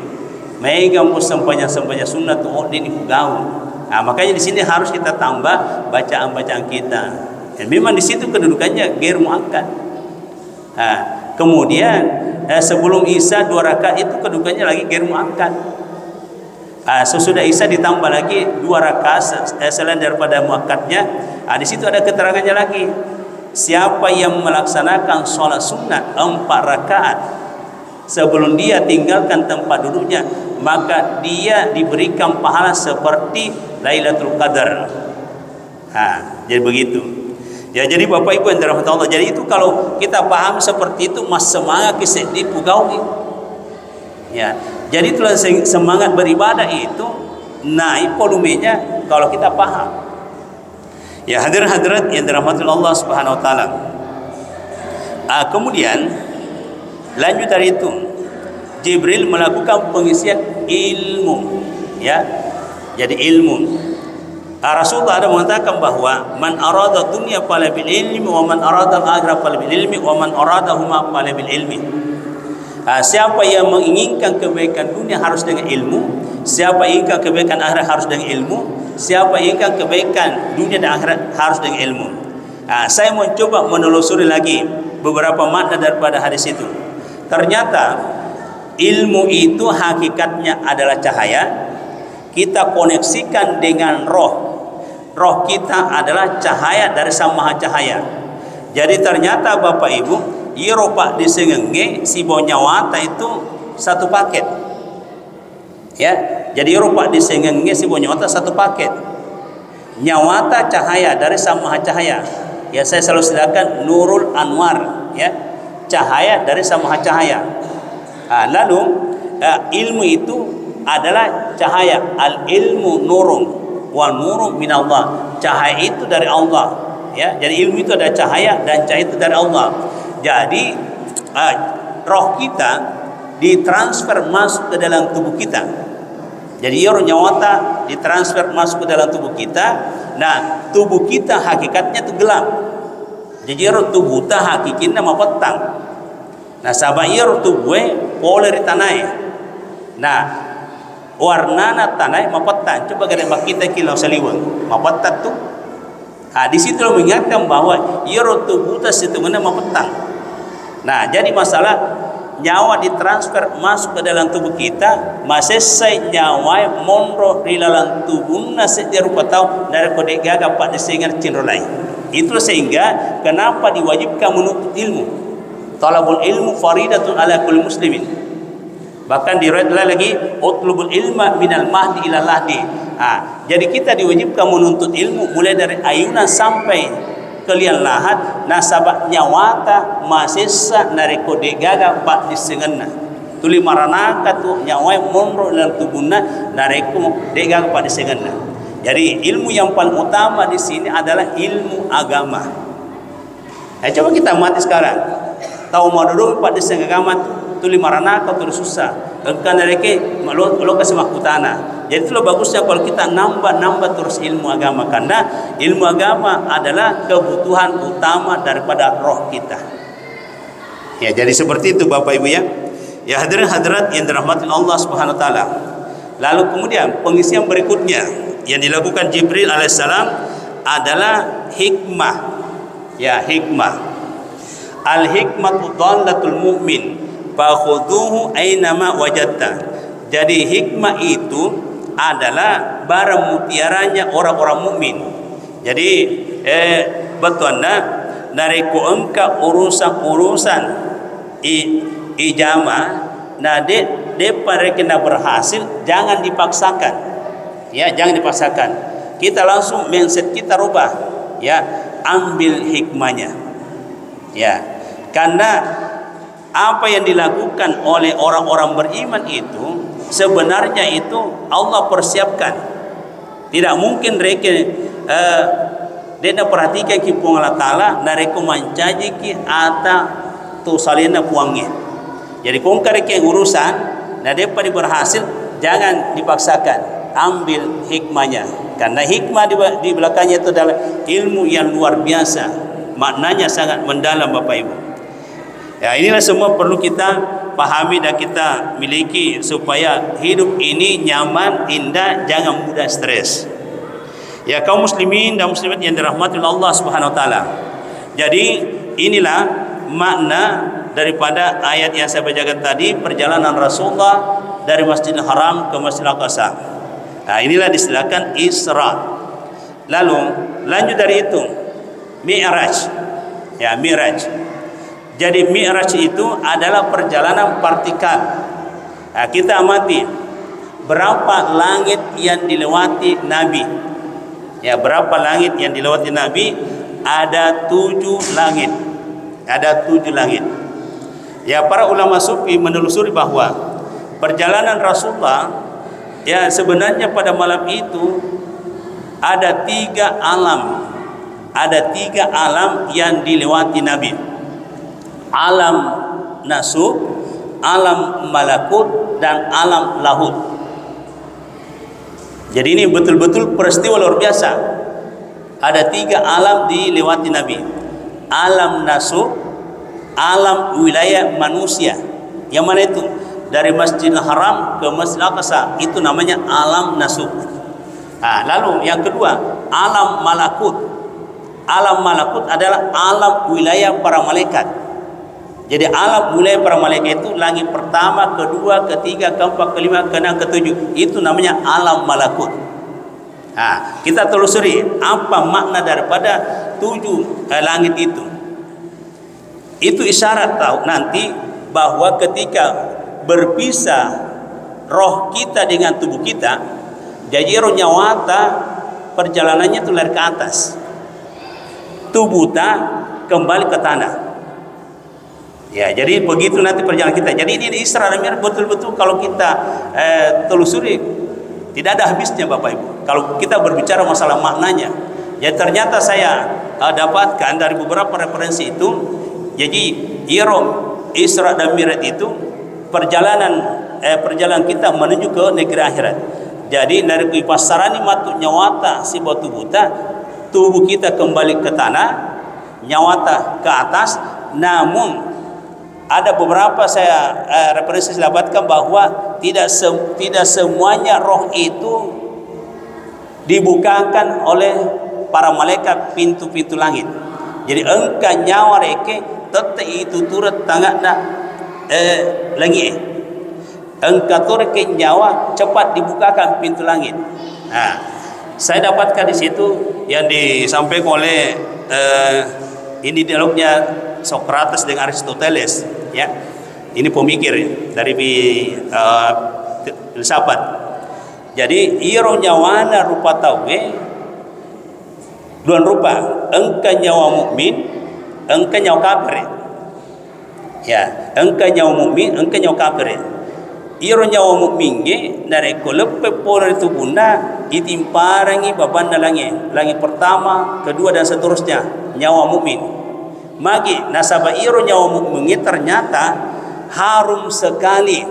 Mega mo sempanya sunnah tu ordin ikugau. Makanya di sini harus kita tambah bacaan-bacaan kita. Dan memang di situ kedudukannya ghair muakkad. Kemudian sebelum isya 2 rakaat itu kedudukannya lagi ghair muakkad. Sesudah isya ditambah lagi 2 rakaat selain daripada muakkadnya. Di situ ada keterangannya lagi. Siapa yang melaksanakan sholat sunnah 4 rakaat sebelum dia tinggalkan tempat duduknya, maka dia diberikan pahala seperti Lailatul Qadar. Jadi begitu. Ya, jadi Bapak Ibu yang dirahmati Allah, jadi itu kalau kita paham seperti itu, mas semangat di pugawi. Ya, jadi itulah semangat beribadah itu naik volumenya kalau kita paham. Ya, hadirin-hadirat yang dirahmati Allah Subhanahu wa taala. Kemudian lanjut dari itu, Jibril melakukan pengisian ilmu. Ya, jadi ilmu. Rasulullah ada mengatakan bahwa man arada dunya fala bil ilmi wa man arada al-akhirah fala bil ilmi wa man aradahuma fala bil ilmi. Siapa yang menginginkan kebaikan dunia harus dengan ilmu, siapa inginkan kebaikan akhirat harus dengan ilmu, siapa inginkan kebaikan dunia dan akhirat harus dengan ilmu. Saya mencoba menelusuri lagi beberapa makna daripada hadis itu. Ternyata ilmu itu hakikatnya adalah cahaya. Kita koneksikan dengan roh. Roh kita adalah cahaya dari Sang Maha Cahaya. Jadi ternyata Bapak Ibu, Eropa disengenge si bonyawata itu satu paket. Ya, jadi Eropa disengenge si bonyawata satu paket. Nyawata cahaya dari Sang Maha Cahaya. Ya, saya selalu silakan Nurul Anwar, ya. Cahaya dari Sang Maha Cahaya. Lalu ilmu itu adalah cahaya, al ilmu nurun. wa nuru minallah. Cahaya itu dari Allah. Ya, jadi ilmu itu ada cahaya dan cahaya itu dari Allah. Jadi roh kita ditransfer masuk ke dalam tubuh kita. Jadi nyawata ditransfer masuk ke dalam tubuh kita. Nah, tubuh kita hakikatnya itu gelap. Jadi tubuh kita hakikatnya mapetang. Nah, sabayar tubuh poler tanai. Nah, warnana tanai mapetang. Coba kita kita kilau saliwang mapetang tuh. Nah, di situ lo mengingatkan bahwa tubuh kita situ mana mapetang. Nah, jadi masalah nyawa ditransfer masuk ke dalam tubuh kita, masih say nyawa monro di dalam tubuh nasi rupa tahu dari kode gaga pak disengar cinrolai. Itu sehingga kenapa diwajibkan menuntut ilmu. Talabul ilmu faridatun ala kulli muslimin. Bahkan diriwayatkan lagi utlubul ilma minal mahdi ila lahdi. Jadi kita diwajibkan menuntut ilmu mulai dari ayunan sampai kalian lahat nasabak nyawata masisa dari kode gaga pak disengenna tuli maranaka tu nyawai monro dalam tubuhna dari kode gaga pak disengenna. Jadi ilmu yang paling utama di sini adalah ilmu agama. Coba kita mati sekarang tahu madudung pak disengenna agama tuli maranaka tu susah kan dari ke lo kasih makutana. Jadi itu bagusnya kalau kita nambah terus ilmu agama, karena ilmu agama adalah kebutuhan utama daripada roh kita. Ya, jadi seperti itu Bapak Ibu ya. Ya hadirin hadirat yang dirahmati Allah Subhanahu wa taala. Lalu kemudian pengisian berikutnya yang dilakukan Jibril alaihissalam adalah hikmah. Ya, hikmah. Al hikmatu dhallatul mu'min fakhudhuhu ainama wajadta. Jadi hikmah itu adalah barang mutiaranya orang-orang mukmin. Jadi betulnya dari kuengka urusan ijama, nah daripada kena berhasil jangan dipaksakan. Ya, jangan dipaksakan. Kita langsung mindset kita rubah. Ya, ambil hikmahnya. Ya, karena apa yang dilakukan oleh orang-orang beriman itu sebenarnya itu Allah persiapkan. Tidak mungkin mereka dia perhatikan ki puang Allah Ta'ala mereka mencaji ki ata tu salina puangnya. Jadi kong karek urusan nah daripada berhasil jangan dipaksakan, ambil hikmahnya. Karena hikmah di belakangnya itu adalah ilmu yang luar biasa, maknanya sangat mendalam Bapak Ibu. Ya, inilah semua perlu kita pahami dan kita miliki supaya hidup ini nyaman, indah, jangan mudah stres. Ya, kaum muslimin dan muslimat yang dirahmati Allah Subhanahu wa taala. Jadi inilah makna daripada ayat yang saya bacakan tadi, perjalanan Rasulullah dari Masjidil Haram ke Masjidil Aqsa. Nah, inilah distilahkan Isra. Lalu lanjut dari itu Mi'raj. Ya, Mi'raj. Jadi Mi'raj itu adalah perjalanan partikal. Nah, kita amati berapa langit yang dilewati Nabi. Ya, berapa langit yang dilewati Nabi? Ada 7 langit. Ada 7 langit. Ya, para ulama sufi menelusuri bahwa perjalanan Rasulullah ya sebenarnya pada malam itu ada 3 alam. Ada 3 alam yang dilewati Nabi. Alam nasub, alam malakut, dan alam lahut. Jadi ini betul-betul peristiwa luar biasa. Ada 3 alam dilewati Nabi. Alam nasub, alam wilayah manusia. Yang mana itu? Dari Masjidil Haram ke Masjidil Aqsa, itu namanya alam nasub. Nah, lalu yang kedua, alam malakut. Alam malakut adalah alam wilayah para malaikat. Jadi alam wilayah para malaikat itu langit pertama, kedua, ketiga, keempat, kelima, keenam, ketujuh. Itu namanya alam malakut. Nah, kita telusuri apa makna daripada 7 langit itu. Itu isyarat tahu nanti bahwa ketika berpisah roh kita dengan tubuh kita, jadi roh nyawata perjalanannya itu lari ke atas, tubuh ta kembali ke tanah. Ya, jadi begitu nanti perjalanan kita. Jadi ini Isra dan Mi'raj betul-betul kalau kita telusuri tidak ada habisnya Bapak Ibu. Kalau kita berbicara masalah maknanya, ya ternyata saya dapatkan dari beberapa referensi itu. Jadi Isra dan Mi'raj itu perjalanan kita menuju ke negeri akhirat. Jadi dari pasarani matu nyawata si batu buta, tubuh kita kembali ke tanah, nyawata ke atas. Namun ada beberapa saya referensi dapatkan bahwa tidak semuanya roh itu dibukakan oleh para malaikat pintu-pintu langit. Jadi engkau nyawa reke tetap itu turut tangan langit. Engkau turut ke nyawa cepat dibukakan pintu langit. Nah, saya dapatkan di situ yang disampaikan oleh ini dialognya Sokrates dengan Aristoteles, ya. Ini pemikir dari filsafat. Jadi iro nyawana rupa tawe dua rupa, engkau nyawa mukmin, engkau nyawa kafir. Ya, engkau nyawa mukmin, engkau nyawa kafir. Iro nyawa mukminge dari kolepe pola itu bunda itimparangi babanda langit pertama, kedua dan seterusnya nyawa mukmin. Magi nasaba iro nyawa mukminge ternyata harum sekali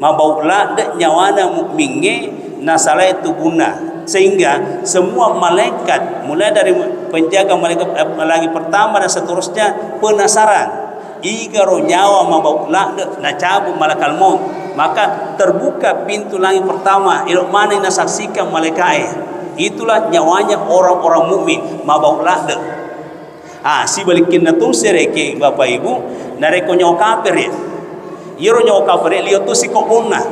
mabaula de nyawana mukminge nasala itu guna, sehingga semua malaikat mulai dari penjaga malaikat langit pertama dan seterusnya penasaran igaro nyawa mabaula de nacabu malakal maut. Maka terbuka pintu langit pertama, ilmu mana yang saksikan malaikat. Itulah nyawanya orang-orang mukmin mabaula de. Si balikin natung sereke Bapak Ibu nareko nyawa kafir ya. Iro nyawa kafir liyo tu si kobona.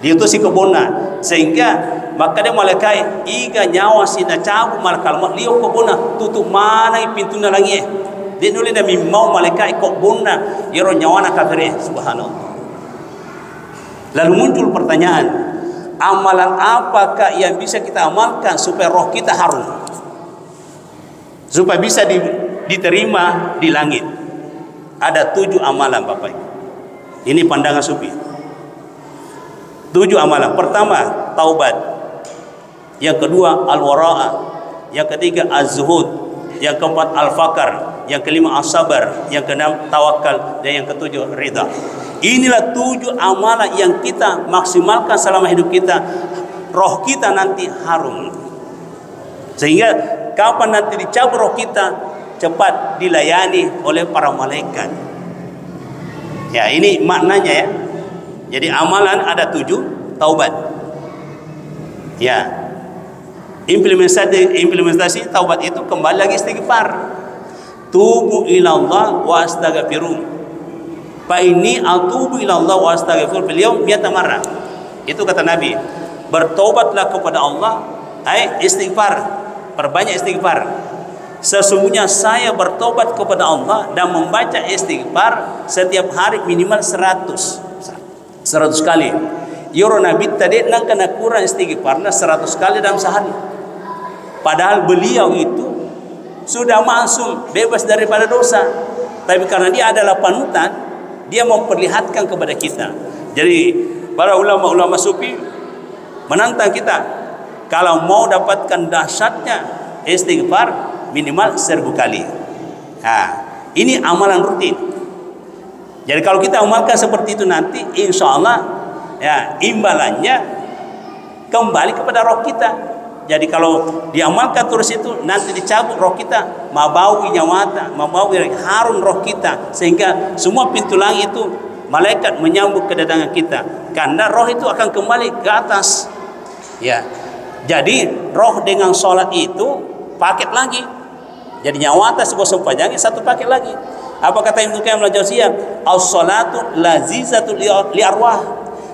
Liyo tu si kobona, sehingga maka dia malaikat iga nyawa si nacabu malakal maut liyo kobona tutup mana pintu na langit. Dia nulis demi mau malaikat kobona iro nyawa na kafir. Subhanallah. Lalu muncul pertanyaan, amalan apakah yang bisa kita amalkan supaya roh kita harum, supaya bisa diterima di langit? Ada 7 amalan Bapak Ibu. Ini pandangan sufi. 7 amalan. Pertama, taubat. Yang kedua, al-wara'ah. Yang ketiga, az-zuhud. Yang keempat, al-fakar. Yang kelima, as-sabar. Yang keenam, tawakal. Dan yang ketujuh, ridha. Inilah 7 amalan yang kita maksimalkan selama hidup kita. Roh kita nanti harum. Sehingga kapan nanti dicabut roh kita, cepat dilayani oleh para malaikat. Ya, ini maknanya ya. Jadi amalan ada 7, taubat. Ya. Implementasi taubat itu kembali lagi istighfar. Tubu ilallah wa astaghfiruh. Fa ini atubu ilallah wa astaghfir fil yaum mi'ata marrah. Itu kata Nabi. Bertobatlah kepada Allah, istighfar, perbanyak istighfar. Sesungguhnya saya bertobat kepada Allah dan membaca istighfar setiap hari minimal 100 kali. Yoro Nabi tadi nang kena kurang istighfarnya 100 kali dalam sehari. Padahal beliau itu sudah masuk bebas daripada dosa. Tapi karena dia adalah panutan, dia memperlihatkan kepada kita. Jadi para ulama-ulama sufi menantang kita, kalau mau dapatkan dahsyatnya istighfar minimal 1000 kali. Ini amalan rutin. Jadi kalau kita amalkan seperti itu nanti, insya Allah ya imbalannya kembali kepada roh kita. Jadi kalau diamalkan terus itu nanti dicabut roh kita, mabawi nyawata, mabawi harum roh kita, sehingga semua pintu langit itu malaikat menyambut kedatangan kita, karena roh itu akan kembali ke atas. Ya, jadi roh dengan sholat itu paket lagi. Jadi nyawata sebuah sempanjangnya 1 paket lagi. Apa kata Ibnu Qayyim al-Jauziyah? As-salatu lazizatu li arwah.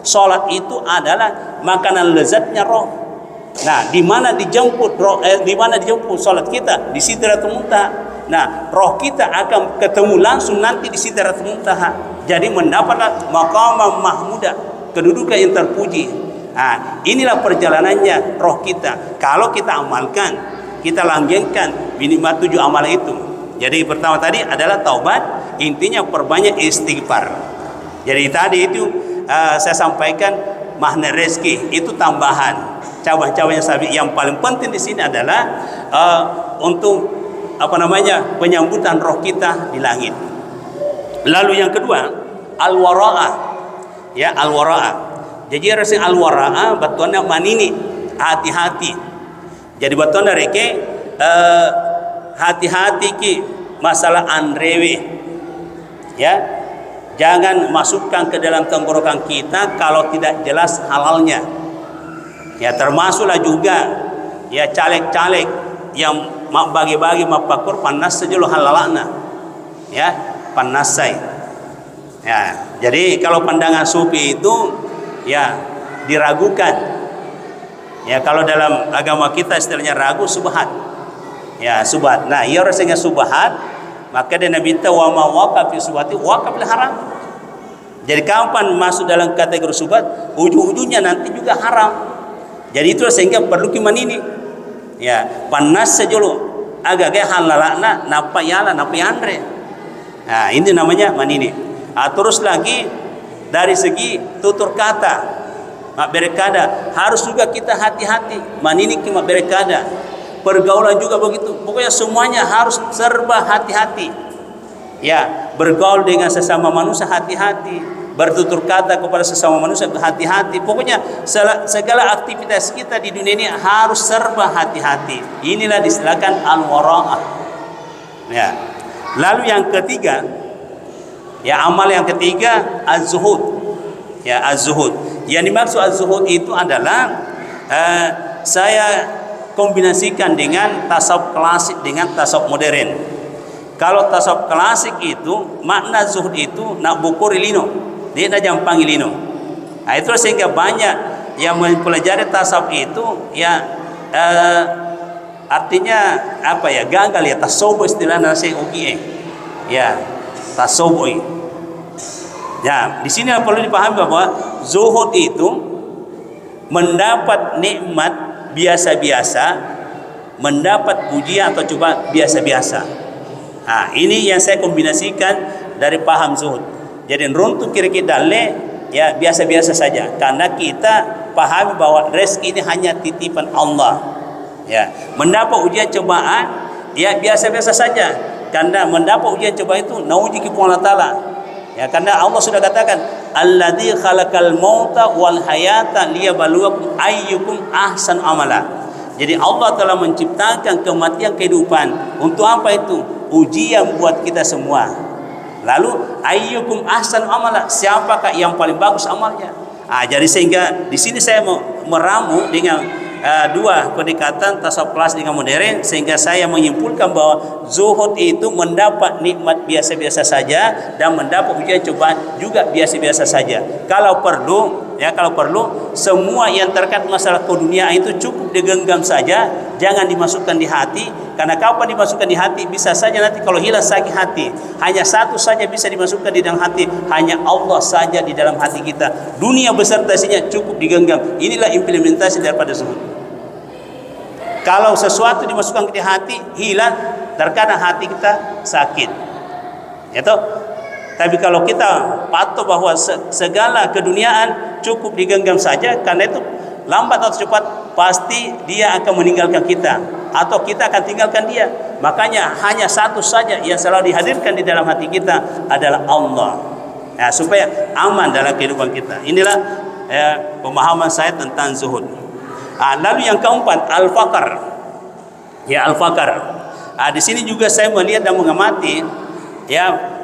Sholat itu adalah makanan lezatnya roh. Nah, di mana dijemput roh, di mana dijemput salat kita? Di Sidratul Muntaha. Nah, roh kita akan ketemu langsung nanti di Sidratul Muntaha. Jadi mendapatlah maqamah mahmudah, kedudukan yang terpuji. Nah, inilah perjalanannya roh kita. Kalau kita amalkan, kita langgengkan minimal 7 amal itu. Jadi pertama tadi adalah taubat, intinya perbanyak istighfar. Jadi tadi itu saya sampaikan makna rezeki itu tambahan. cabang-cabangnya sabit. Yang paling penting di sini adalah untuk penyambutan roh kita di langit. Lalu yang kedua, al-wara'ah. Ya, al-wara'ah. Jadi rasa al-wara'ah batuannya manini, hati-hati. Jadi batuannya reke hati-hati ki masalah andrewe. Ya. Jangan masukkan ke dalam tenggorokan kita kalau tidak jelas halalnya. Ya, termasuklah juga ya caleg-caleg yang mak bagi-bagi mapakur panas saja lo halalana. Ya, panasai. Ya, jadi kalau pandangan sufi itu ya diragukan. Ya, kalau dalam agama kita istilahnya ragu subhat. Ya, subhat. Nah, ia rasanya subhat, maka dia Nabi minta wa ma waqaf fi subhati waqaf bil haram. Jadi kapan masuk dalam kategori subhat, ujung-ujungnya nanti juga haram. Jadi itu sehingga perlu kiman ini. Ya, panas saja lo. Agak-agak halalana napa yala napa yandre. Nah, ini namanya manini. Terus lagi dari segi tutur kata, mak berekada harus juga kita hati-hati. Manini ki mak berekada. Pergaulan juga begitu. Pokoknya semuanya harus serba hati-hati. Ya, bergaul dengan sesama manusia hati-hati, bertutur kata kepada sesama manusia hati-hati. Pokoknya segala aktivitas kita di dunia ini harus serba hati-hati. Inilah distilahkan al-wara'ah. Ya. Lalu yang ketiga, ya amal yang ketiga az-zuhud. Ya, az-zuhud. Yang dimaksud az-zuhud itu adalah saya kombinasikan dengan tasawuf klasik dengan tasawuf modern. Kalau tasawuf klasik itu makna zuhud itu nak bukuri lino, dia nak jampangi lino. Nah, itu sehingga banyak yang mempelajari tasawuf itu ya artinya apa ya, gagal ya tasawuf istilah nasi ugi ya tasawuf. Ya, di sini perlu dipahami bahwa zuhud itu mendapat nikmat biasa-biasa, mendapat pujian atau coba biasa-biasa. Nah, ini yang saya kombinasikan dari paham zuhud. Jadi runtuh kira-kira dale ya biasa-biasa saja, karena kita pahami bahwa rezeki ini hanya titipan Allah. Ya, mendapat ujian cobaan ya biasa-biasa saja, karena mendapat ujian cobaan itu nauji ki Allah Taala. Ya, karena Allah sudah katakan alladzi khalaqal mauta wal hayata liyabluwakum ayyukum ahsanu amala. Jadi Allah telah menciptakan kematian kehidupan. Untuk apa itu? Ujian buat kita semua. Lalu ayyukum ahsanu amala, siapakah yang paling bagus amalnya? Jadi sehingga di sini saya mau meramu dengan dua pendekatan tasawuf klasik dengan modern, sehingga saya menyimpulkan bahwa zuhud itu mendapat nikmat biasa-biasa saja dan mendapat ujian cobaan juga biasa-biasa saja. Kalau perlu semua yang terkait masalah keduniaan itu cukup digenggam saja, jangan dimasukkan di hati. Karena kapan dimasukkan di hati, bisa saja nanti kalau hilang sakit hati. Hanya satu saja bisa dimasukkan di dalam hati, hanya Allah saja di dalam hati kita. Dunia beserta isinya cukup digenggam. Inilah implementasi daripada zuhud. Kalau sesuatu dimasukkan ke hati, hilang, terkadang hati kita sakit. Itu. Tapi kalau kita patuh bahwa segala keduniaan cukup digenggam saja, karena itu lambat atau cepat pasti dia akan meninggalkan kita, atau kita akan tinggalkan dia. Makanya hanya satu saja yang selalu dihadirkan di dalam hati kita adalah Allah. Nah, supaya aman dalam kehidupan kita. Inilah pemahaman saya tentang zuhud. Lalu yang keempat, al-faqar. Ya, al-faqar. Di sini juga saya melihat dan mengamati ya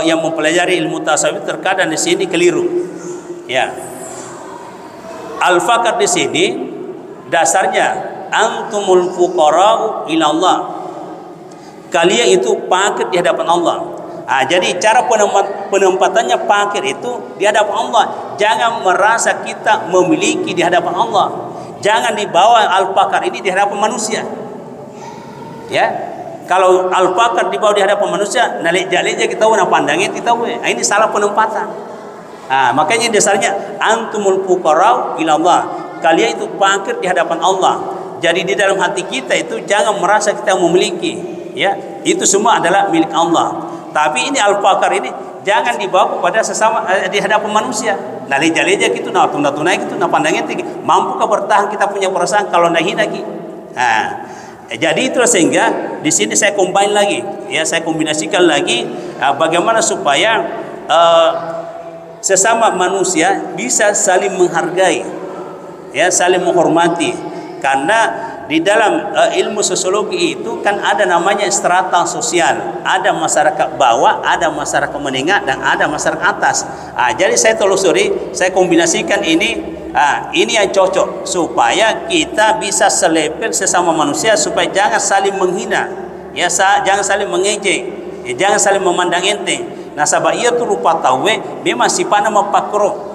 yang mempelajari ilmu tasawuf terkadang di sini keliru. Ya. Al-faqar di sini dasarnya antumul fuqara'u ila Allah. Kalian itu fakir di hadapan Allah. Jadi cara penempatannya fakir itu di hadapan Allah. Jangan merasa kita memiliki di hadapan Allah. Jangan dibawa al-faqar ini di hadapan manusia. Ya. Kalau al-faqar dibawa di hadapan manusia, nalik-jaliknya kita tahu, pandangnya kita tahu. Ini salah penempatan. Makanya dasarnya antumul fuqara'u ila Allah. Kalian itu fakir di hadapan Allah. Jadi di dalam hati kita itu jangan merasa kita memiliki, ya. Itu semua adalah milik Allah. Tapi ini al-faqar ini jangan dibawa kepada sesama di hadapan manusia. Nalik-jaliknya gitu, tunai gitu, pandangnya tinggi. Mampukah bertahan kita punya perasaan kalau nak hina lagi? Jadi itu sehingga di sini saya combine lagi, ya, saya kombinasikan lagi bagaimana supaya sesama manusia bisa saling menghargai, ya, saling menghormati. Karena di dalam ilmu sosiologi itu kan ada namanya strata sosial, ada masyarakat bawah, ada masyarakat menengah, dan ada masyarakat atas. Jadi saya telusuri, saya kombinasikan ini yang cocok supaya kita bisa selepel sesama manusia, supaya jangan saling menghina, ya, jangan saling mengejek, ya, jangan saling memandang enteng. Nah, sabab ia tu rupa tahu memang sifatnya mapakro.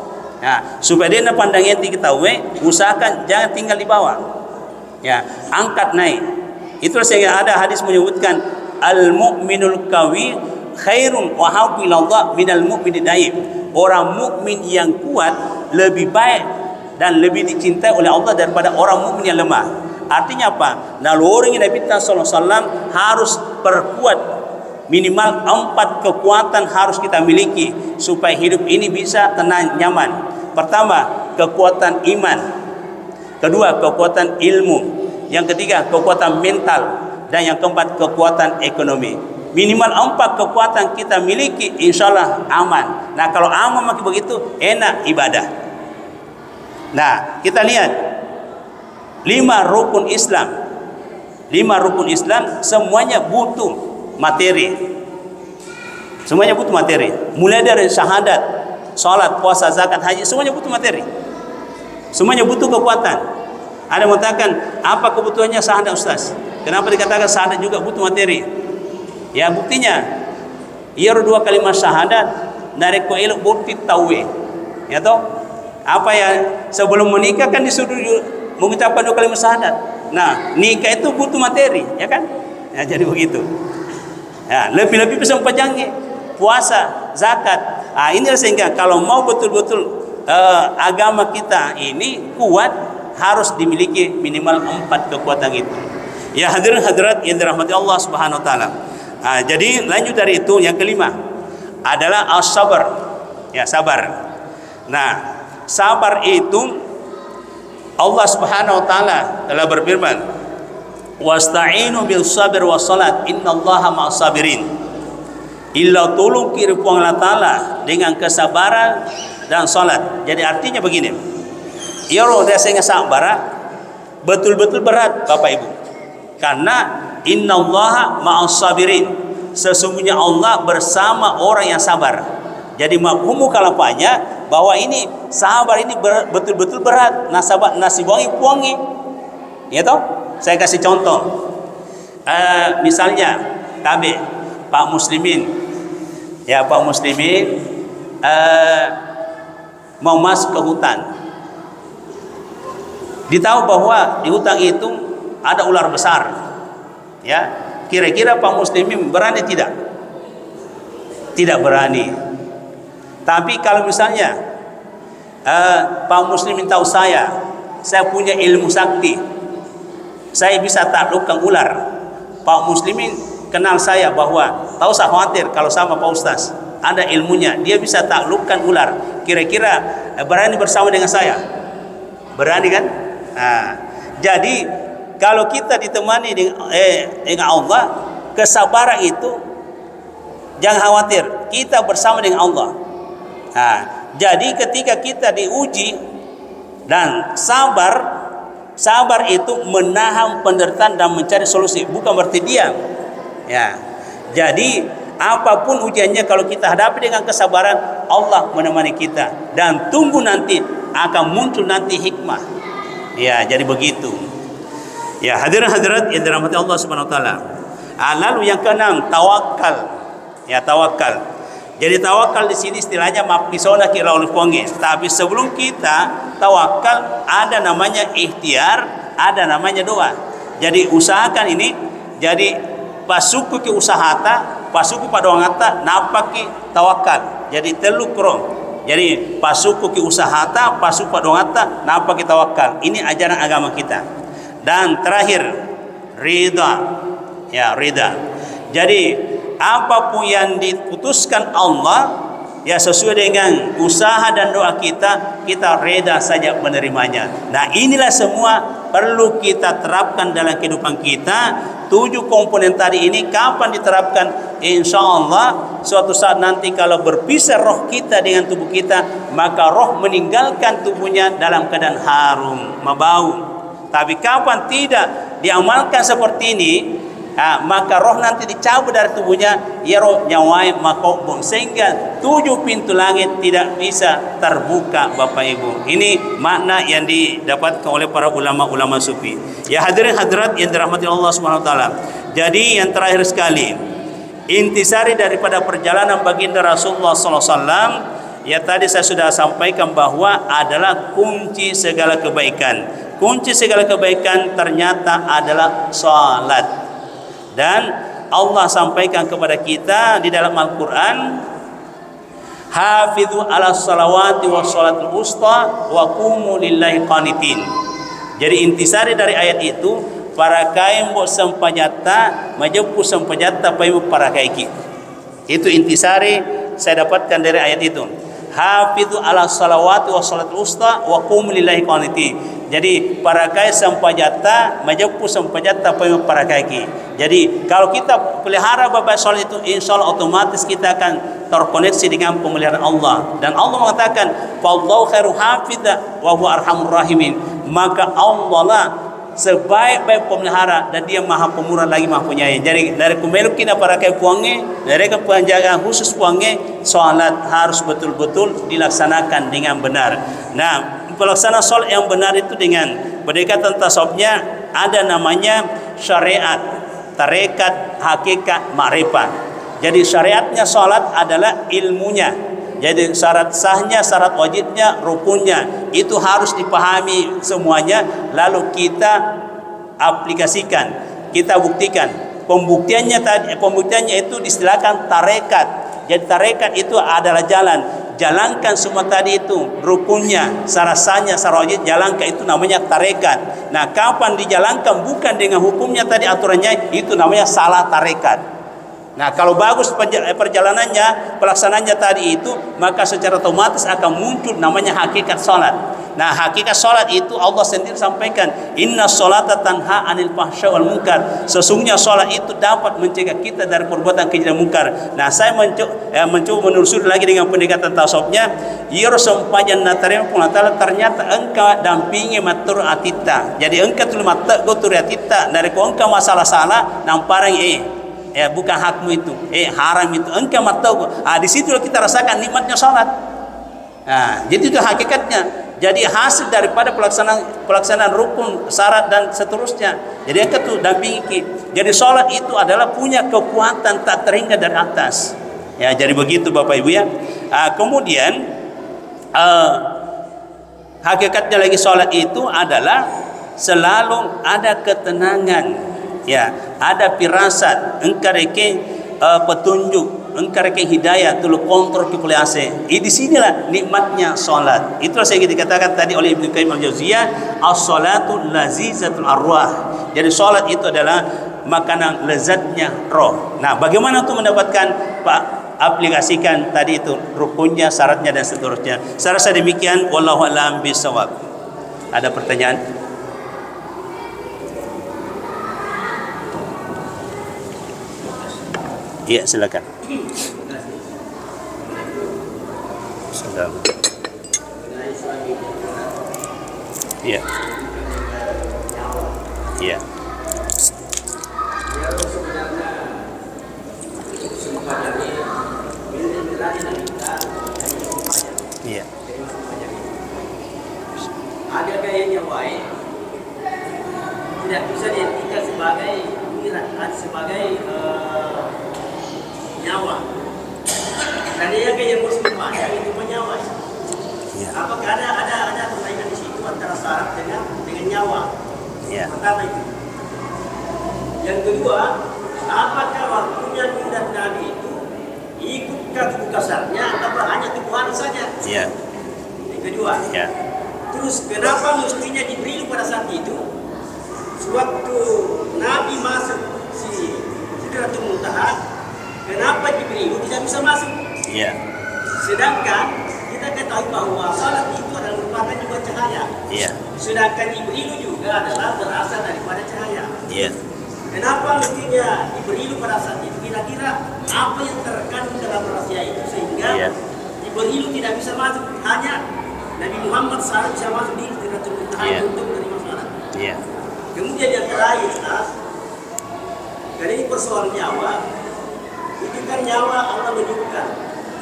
Supaya dia nak pandang enteng kita usahakan jangan tinggal di bawah. Ya, angkat naik. Itu sehingga ada hadis menyebutkan al-mu'minul qawi khairun wa habbu ilallah minal mu'minid daif. Orang mukmin yang kuat lebih baik dan lebih dicintai oleh Allah daripada orang mukmin yang lemah. Artinya apa? Naluri Nabi sallallahu alaihi wasallam harus perkuat, minimal 4 kekuatan harus kita miliki supaya hidup ini bisa tenang, nyaman. Pertama, kekuatan iman. Kedua, kekuatan ilmu. Yang ketiga, kekuatan mental. Dan yang keempat, kekuatan ekonomi. Minimal 4 kekuatan kita miliki, insyaallah aman. Nah, kalau aman makin begitu enak ibadah. Nah, kita lihat 5 rukun Islam. 5 rukun Islam semuanya butuh materi. Semuanya butuh materi. Mulai dari syahadat, salat, puasa, zakat, haji, semuanya butuh materi. Semuanya butuh kekuatan. Ada yang mengatakan, apa kebutuhannya syahadat, Ustaz? Kenapa dikatakan syahadat juga butuh materi? Ya, buktinya ia 2 kalimat syahadat dari ko elok bukti tawe. Ya toh? Apa ya, sebelum menikah kan disuruh mengucapkan 2 kalimat syahadat. Nah, nikah itu butuh materi, ya kan? Ya, jadi begitu. Ya, lebih-lebih bisa memperpanjangnya puasa, zakat. Inilah sehingga kalau mau betul-betul agama kita ini kuat, harus dimiliki minimal 4 kekuatan itu. Ya, hadirin hadirat yang dirahmati Allah Subhanahu wa taala. Jadi lanjut dari itu, yang kelima adalah as-sabar. Ya, sabar. Nah, sabar itu Allah Subhanahu wa taala telah berfirman, "Wasta'inu bil sabr was salat, innallaha ma'as sabirin." Illa tolong kiri Allah taala dengan kesabaran dan salat. Jadi artinya begini, ya roh dia sehingga sabar betul-betul berat Bapak Ibu, karena innallaha ma'as sabirin, sesungguhnya Allah bersama orang yang sabar. Jadi mafhum kalapanya bahwa ini sabar ini betul-betul berat. Nasi wangi, ya toh? Saya kasih contoh. Misalnya Pak Muslimin, ya, Pak Muslimin mau masuk ke hutan. Ditahu bahwa di hutan itu ada ular besar. Ya, kira-kira Pak Muslimin berani tidak? Tidak berani. Tapi kalau misalnya Pak Muslimin tahu saya punya ilmu sakti, saya bisa taklukkan ular. Pak Muslimin kenal saya bahwa tahu saya khawatir kalau sama Pak Ustaz, ada ilmunya, dia bisa taklukkan ular. Kira-kira berani bersama dengan saya? Berani kan? Jadi kalau kita ditemani dengan Allah, kesabaran itu jangan khawatir, kita bersama dengan Allah. Jadi ketika kita diuji dan sabar itu menahan penderitaan dan mencari solusi, bukan berarti diam. Ya, jadi apapun ujiannya, kalau kita hadapi dengan kesabaran, Allah menemani kita, dan tunggu nanti akan muncul nanti hikmah. Ya, jadi begitu. Ya, hadirin hadirat yang dirahmati Allah Subhanahu wa taala. Lalu yang keenam, tawakal. Ya, tawakal. Jadi tawakal di sini istilahnya mapisona kira oleh ponge. Tapi sebelum kita tawakal, ada namanya ikhtiar, ada namanya doa. Jadi usahakan ini, jadi pasuku ki usahata, pasuku pada wangata, napaki tawakal. Jadi telu krong. Jadi pasuku ki usahata, pasuku pada wangata, napaki tawakal. Ini ajaran agama kita. Dan terakhir, ridha. Ya, ridha. Jadi apapun yang diputuskan Allah, ya sesuai dengan usaha dan doa kita, kita reda saja menerimanya. Nah, inilah semua perlu kita terapkan dalam kehidupan kita. 7 komponen tadi ini kapan diterapkan? Insya Allah suatu saat nanti kalau berpisah roh kita dengan tubuh kita, maka roh meninggalkan tubuhnya dalam keadaan harum, mabau. Tapi kapan tidak diamalkan seperti ini, maka roh nanti dicabut dari tubuhnya, ya roh nyawai makobong, sehingga 7 pintu langit tidak bisa terbuka. Bapak Ibu, ini makna yang didapatkan oleh para ulama-ulama sufi. Ya hadirin hadirat yang dirahmati Allah Subhanahu wa taala. Jadi yang terakhir sekali, intisari daripada perjalanan baginda Rasulullah sallallahu alaihi wasallam, ya tadi saya sudah sampaikan bahwa adalah kunci segala kebaikan. Kunci segala kebaikan ternyata adalah salat. Dan Allah sampaikan kepada kita di dalam Al-Qur'an, hafizu ala salawati was salatul wusta wa qumu lillahi qanitin. Jadi intisari dari ayat itu, para kain bo sampajata majepu sampajata payu para kaiki. Itu intisari saya dapatkan dari ayat itu. Hafizu ala salawati was salatul wusta wa qumu lillahi qanitin. Jadi para kai sampajata majepu sampajata payu para kaiki. Jadi kalau kita pelihara bapak salat itu, insya Allah otomatis kita akan terkoneksi dengan pemeliharaan Allah. Dan Allah mengatakan, "Fallahu khairu hafidha wa huwa arhamur rahimin." Maka Allah lah sebaik-baik pemelihara dan Dia Maha Pemurah lagi Maha Penyayang. Jadi dari kumeluk kita para kai puange, dari penjagaan khusus puange, salat harus betul-betul dilaksanakan dengan benar. Nah, pelaksanaan salat yang benar itu dengan pendekatan tasawufnya ada namanya syariat, tarekat, hakikat, ma'rifat. Jadi syariatnya salat adalah ilmunya. Jadi syarat sahnya, syarat wajibnya, rukunnya itu harus dipahami semuanya, lalu kita aplikasikan, kita buktikan. Pembuktiannya itu distilahkan tarekat. Jadi tarekat itu adalah jalan. Jalankan semua tadi itu rukunnya, syarat sahnya, syarat wajib, jalankan, itu namanya tarekat. Nah, kapan dijalankan bukan dengan hukumnya tadi aturannya, itu namanya salah tarekat. Nah, kalau bagus perjalanannya, pelaksananya tadi itu, maka secara otomatis akan muncul namanya hakikat salat. Nah, hakikat salat itu Allah sendiri sampaikan, inna sholata tanha anil fahsya wal munkar. Sesungguhnya salat itu dapat mencegah kita dari perbuatan keji dan munkar. Nah, saya mencoba menelusuri lagi dengan pendekatan tasawufnya. Yirsampajan natarim punatala, ternyata engkau dampingi matur atita. Jadi engkau tu matak gotur atita dari ko engkau masalah salah namparang ya bukan hakmu itu, haram itu, engkau tahu. Di situ kita rasakan nikmatnya salat. Nah, jadi itu hakikatnya. Jadi hasil daripada pelaksanaan rukun, syarat dan seterusnya. Jadi engkau tuh dampingi. Jadi salat itu adalah punya kekuatan tak terhingga dari atas. Ya, jadi begitu Bapak Ibu ya. Kemudian hakikatnya lagi salat itu adalah selalu ada ketenangan. Ya, ada firasat, engkareke petunjuk, engkareke hidayah, tulu kontrol kekuliase. Di sinilah nikmatnya salat. Itulah saya dikatakan tadi oleh Ibnu Qayyim al-Jauziyah, as-salatu lazizatul arwah. Jadi salat itu adalah makanan lezatnya roh. Nah, bagaimana untuk mendapatkan aplikasikan tadi itu rukunnya, syaratnya dan seterusnya. Saya rasa demikian, wallahu a'lam bishawab. Ada pertanyaan? Iya, silakan. Salam. Iya. Iya. Iya. Ada gayanya wae tidak bisa diartikan sebagai sebagai nyawa. Dan dia kayak muslim banyak itu menyawa. Ya. Apakah ada perbedaan di situ antara syarat dengan nyawa? Ya. Pertama itu. Yang kedua, apakah waktunya pindah Nabi itu ikutkah tubuh kasarnya atau hanya tubuhan saja? Ya. Yang kedua. Ya. Terus kenapa mestinya Jibril pada saat itu sewaktu Nabi masuk Sidratul Muntaha, kenapa Jibril tidak bisa masuk? Iya. Sedangkan kita ketahui bahwa salat itu adalah merupakan juga cahaya. Iya. Sedangkan Jibril juga adalah berasal daripada cahaya. Iya. Kenapa mestinya Jibril pada saat itu? Kira-kira apa yang terkandung dalam rahasia itu sehingga Jibril tidak bisa masuk, hanya Nabi Muhammad SAW bisa masuk di Sidratul Muntaha untuk menerima salat. Iya. Kemudian yang terakhir, Ustaz, karena ini persoalan nyawa, itu kan nyawa Allah menyukai.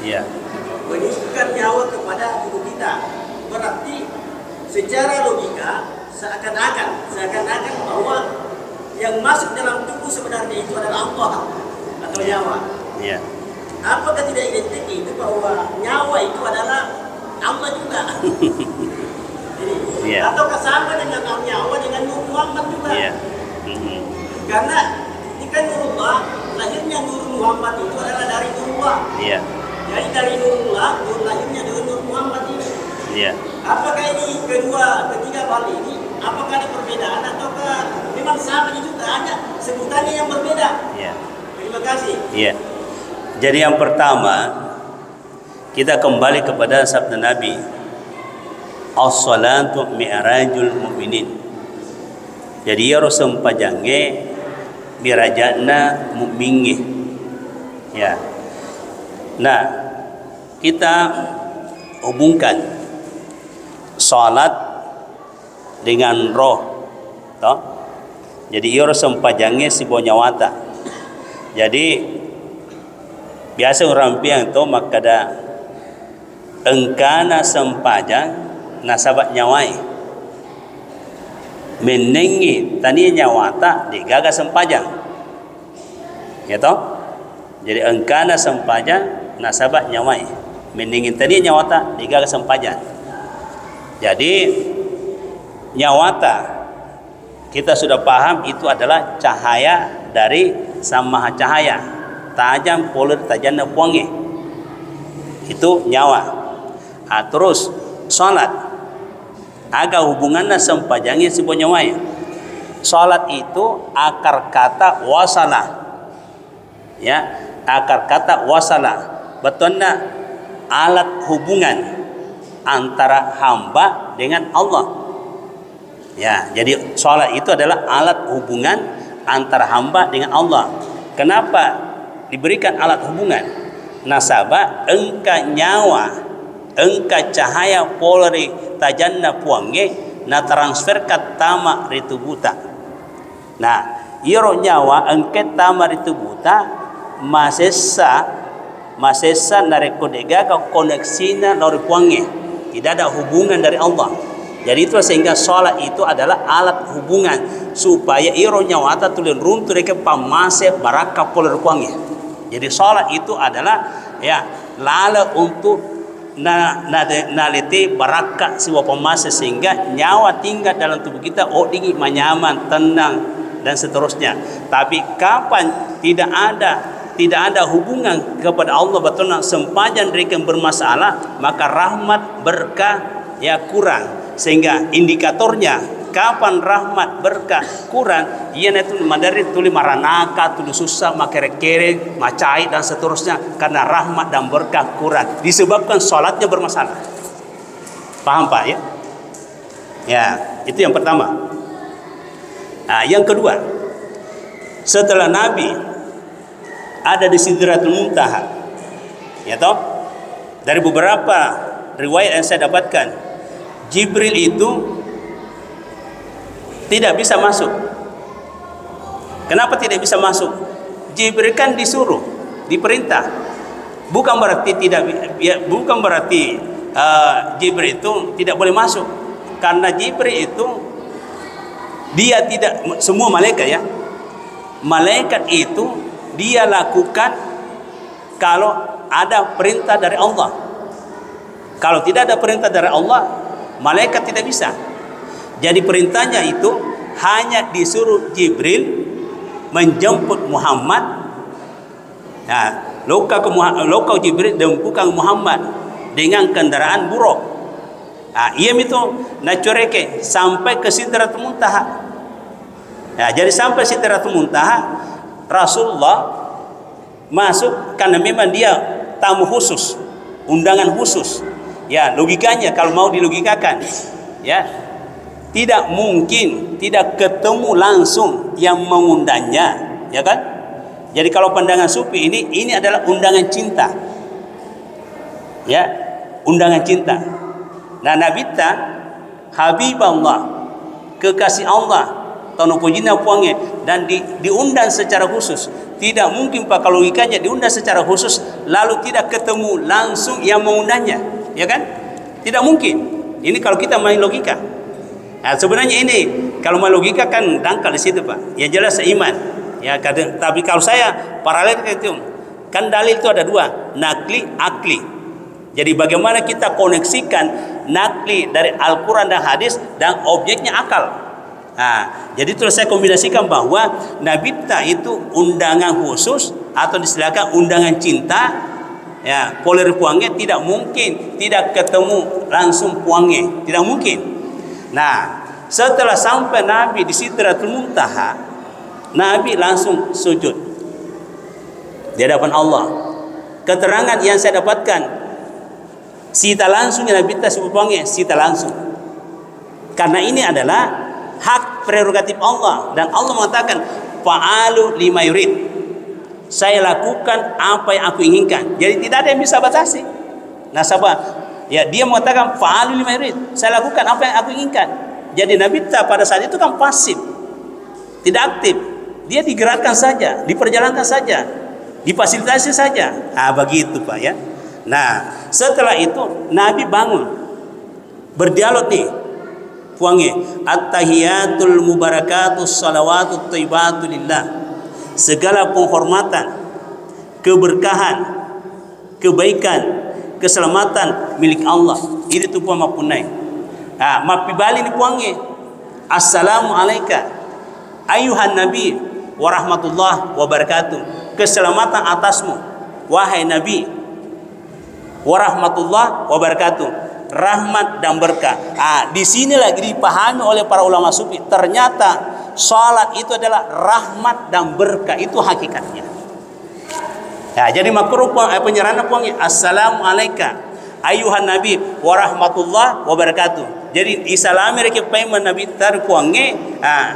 Iya. Menyukai nyawa kepada tubuh kita. Berarti secara logika seakan-akan bahwa yang masuk dalam tubuh sebenarnya itu adalah Allah atau nyawa. Iya. Apakah tidak identik itu bahwa nyawa itu adalah Allah juga? Jadi, ataukah sama dengan nyawa dengan Nur Muhammad juga? Iya. Karena ini kan Nurullah, lahirnya Nur Muhammad itu adalah dari Nurullah. Iya. Jadi dari Nurullah, Nur lahirnya dari Nur Muhammad ini. Iya. Apakah ini ketiga hal ini, apakah ada perbedaan ataukah memang sama juga, hanya sebutannya yang berbeda? Iya. Terima kasih. Iya. Jadi yang pertama, kita kembali kepada sabda Nabi, as-salatu mi'rajul mu'minin. Jadi ya Rasul pajange mirajatna mukminge. Ya. Nah, kita hubungkan salat dengan roh, toh? Jadi ia Rasul pajange si bonyawata. Jadi biasa orang piang to makada engkana sempajang nasabat nyawai menengi tani nyawata digaga sempajang ya toh. Jadi engkana sempajang nasabat nyawai menengi tani nyawata digaga sempajang. Jadi nyawata kita sudah paham itu adalah cahaya dari Sang Maha Cahaya, tajam poler tajana puange, itu nyawa. Terus salat agak hubungannya sempajangi si nyawai. Salat itu akar kata wasalah, ya, akar kata wasalah, betulnya alat hubungan antara hamba dengan Allah. Ya, jadi salat itu adalah alat hubungan antara hamba dengan Allah. Kenapa diberikan alat hubungan? Nasabah engka nyawa, engka cahaya polri tajanna puange na transfer ke tama ritubuta. Nah, iro nyawa engke tama ritubuta masesa narekodega ke koneksina lori puange. Tidak ada hubungan dari Allah. Jadi itu sehingga sholat itu adalah alat hubungan supaya iro nyawata tulen runtuh mereka pamase baraka poler kuangnya. Jadi sholat itu adalah ya lala untuk naliti baraka siwa pamase sehingga nyawa tinggal dalam tubuh kita dingin, nyaman, tenang dan seterusnya. Tapi kapan tidak ada hubungan kepada Allah betul sempajan mereka bermasalah, maka rahmat berkah ya kurang. Sehingga indikatornya kapan rahmat berkah kurang, ia itu madari tuli maranaka, tuli susah, makere-kere, macai dan seterusnya karena rahmat dan berkah kurang disebabkan sholatnya bermasalah. Paham Pak ya? Ya, itu yang pertama. Nah, yang kedua, setelah Nabi ada di Sidratul Muntaha, ya toh, dari beberapa riwayat yang saya dapatkan, Jibril itu tidak bisa masuk. Kenapa tidak bisa masuk? Jibril kan disuruh, diperintah. Bukan berarti Jibril itu tidak boleh masuk. Karena Jibril itu dia tidak semua malaikat ya. Malaikat itu dia lakukan kalau ada perintah dari Allah. Kalau tidak ada perintah dari Allah, malaikat tidak bisa. Jadi perintahnya itu hanya disuruh Jibril menjemput Muhammad. Nah, lokau Jibril jemputkan Muhammad dengan kendaraan buruk. Nah, ia itu nacoreke sampai ke Sidratul Muntaha. Nah, jadi sampai Sidratul Muntaha Rasulullah masuk karena memang dia tamu khusus. undangan khusus. Ya, logikanya kalau mau dilogikakan, ya, tidak mungkin tidak ketemu langsung yang mengundangnya, ya kan? Jadi kalau pandangan sufi ini adalah undangan cinta. Ya, undangan cinta. Nah, Nabita Habibullah, kekasih Allah, tahun pujina puangnya, dan diundang secara khusus. Tidak mungkin Pak kalau logikanya diundang secara khusus lalu tidak ketemu langsung yang mengundangnya, ya kan? Tidak mungkin. Ini kalau kita main logika. Nah, sebenarnya ini kalau main logika kan dangkal di situ Pak. Yang jelas seiman. Ya, tapi kalau saya paralel itu kan dalil itu ada dua, nakli, akli. Jadi bagaimana kita koneksikan nakli dari Al-Quran dan hadis dan objeknya akal. Nah, jadi terus saya kombinasikan bahwa Nabita itu undangan khusus atau disediakan undangan cinta. Ya, poler puangnya tidak mungkin tidak ketemu langsung puangnya, tidak mungkin. Nah, setelah sampai Nabi di Sidratul Muntaha, Nabi langsung sujud di hadapan Allah. Keterangan yang saya dapatkan, sita langsung Nabi puangnya, sita langsung. Karena ini adalah hak prerogatif Allah, dan Allah mengatakan fa'alu lima yurid, saya lakukan apa yang aku inginkan. Jadi tidak ada yang bisa batasi. Nah, ya, dia mengatakan fa'alu lima yurid, saya lakukan apa yang aku inginkan. Jadi Nabi pada saat itu kan pasif, tidak aktif, dia digerakkan saja, diperjalankan saja, difasilitasi saja. Ah, begitu Pak ya. Nah, setelah itu Nabi bangun berdialog nih puangnya, at-tahiyatul mubarakatus salawatut thayyibatu lillah, segala penghormatan, keberkahan, kebaikan, keselamatan milik Allah. Ini tuh puang mapunai. Ah, mapi bali ni puangnya, assalamu alayka ayuhan nabi wa rahmatullah wa barakatuh, keselamatan atasmu wahai nabi, wa rahmatullah wa barakatuh, rahmat dan berkah. Di sini lagi dipahami oleh para ulama sufi, ternyata salat itu adalah rahmat dan berkah, itu hakikatnya. Ya, jadi makruh penyerahan puangnya assalamu alayka ayuhan nabi wa rahmatullah wa barakatuh. Jadi isalami reke paiman nabi tar puangnya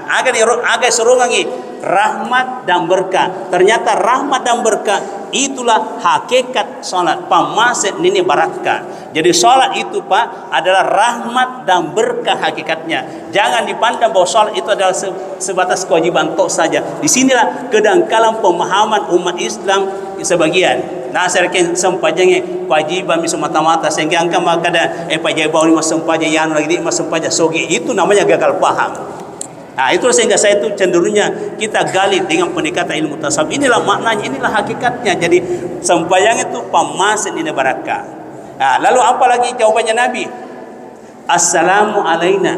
agak serungangi rahmat dan berkah. Ternyata rahmat dan berkah itulah hakikat salat. Pamaset nini barakah. Jadi salat itu Pak adalah rahmat dan berkah hakikatnya. Jangan dipandang bahwa salat itu adalah sebatas kewajiban tok saja. Disinilah kedangkalan pemahaman umat Islam sebagian. Nah, saya kira sempajanya kewajiban semata-mata sehingga angka maka ada pajabau ni sempaja yang lagi mas sempaja sogi, itu namanya gagal paham. Nah, itu sehingga saya itu cenderungnya kita gali dengan pendekatan ilmu tasawuf. Inilah maknanya, inilah hakikatnya. Jadi sempayang itu pamasin ini barakah. Nah, lalu apa lagi jawabannya Nabi? Assalamu alaina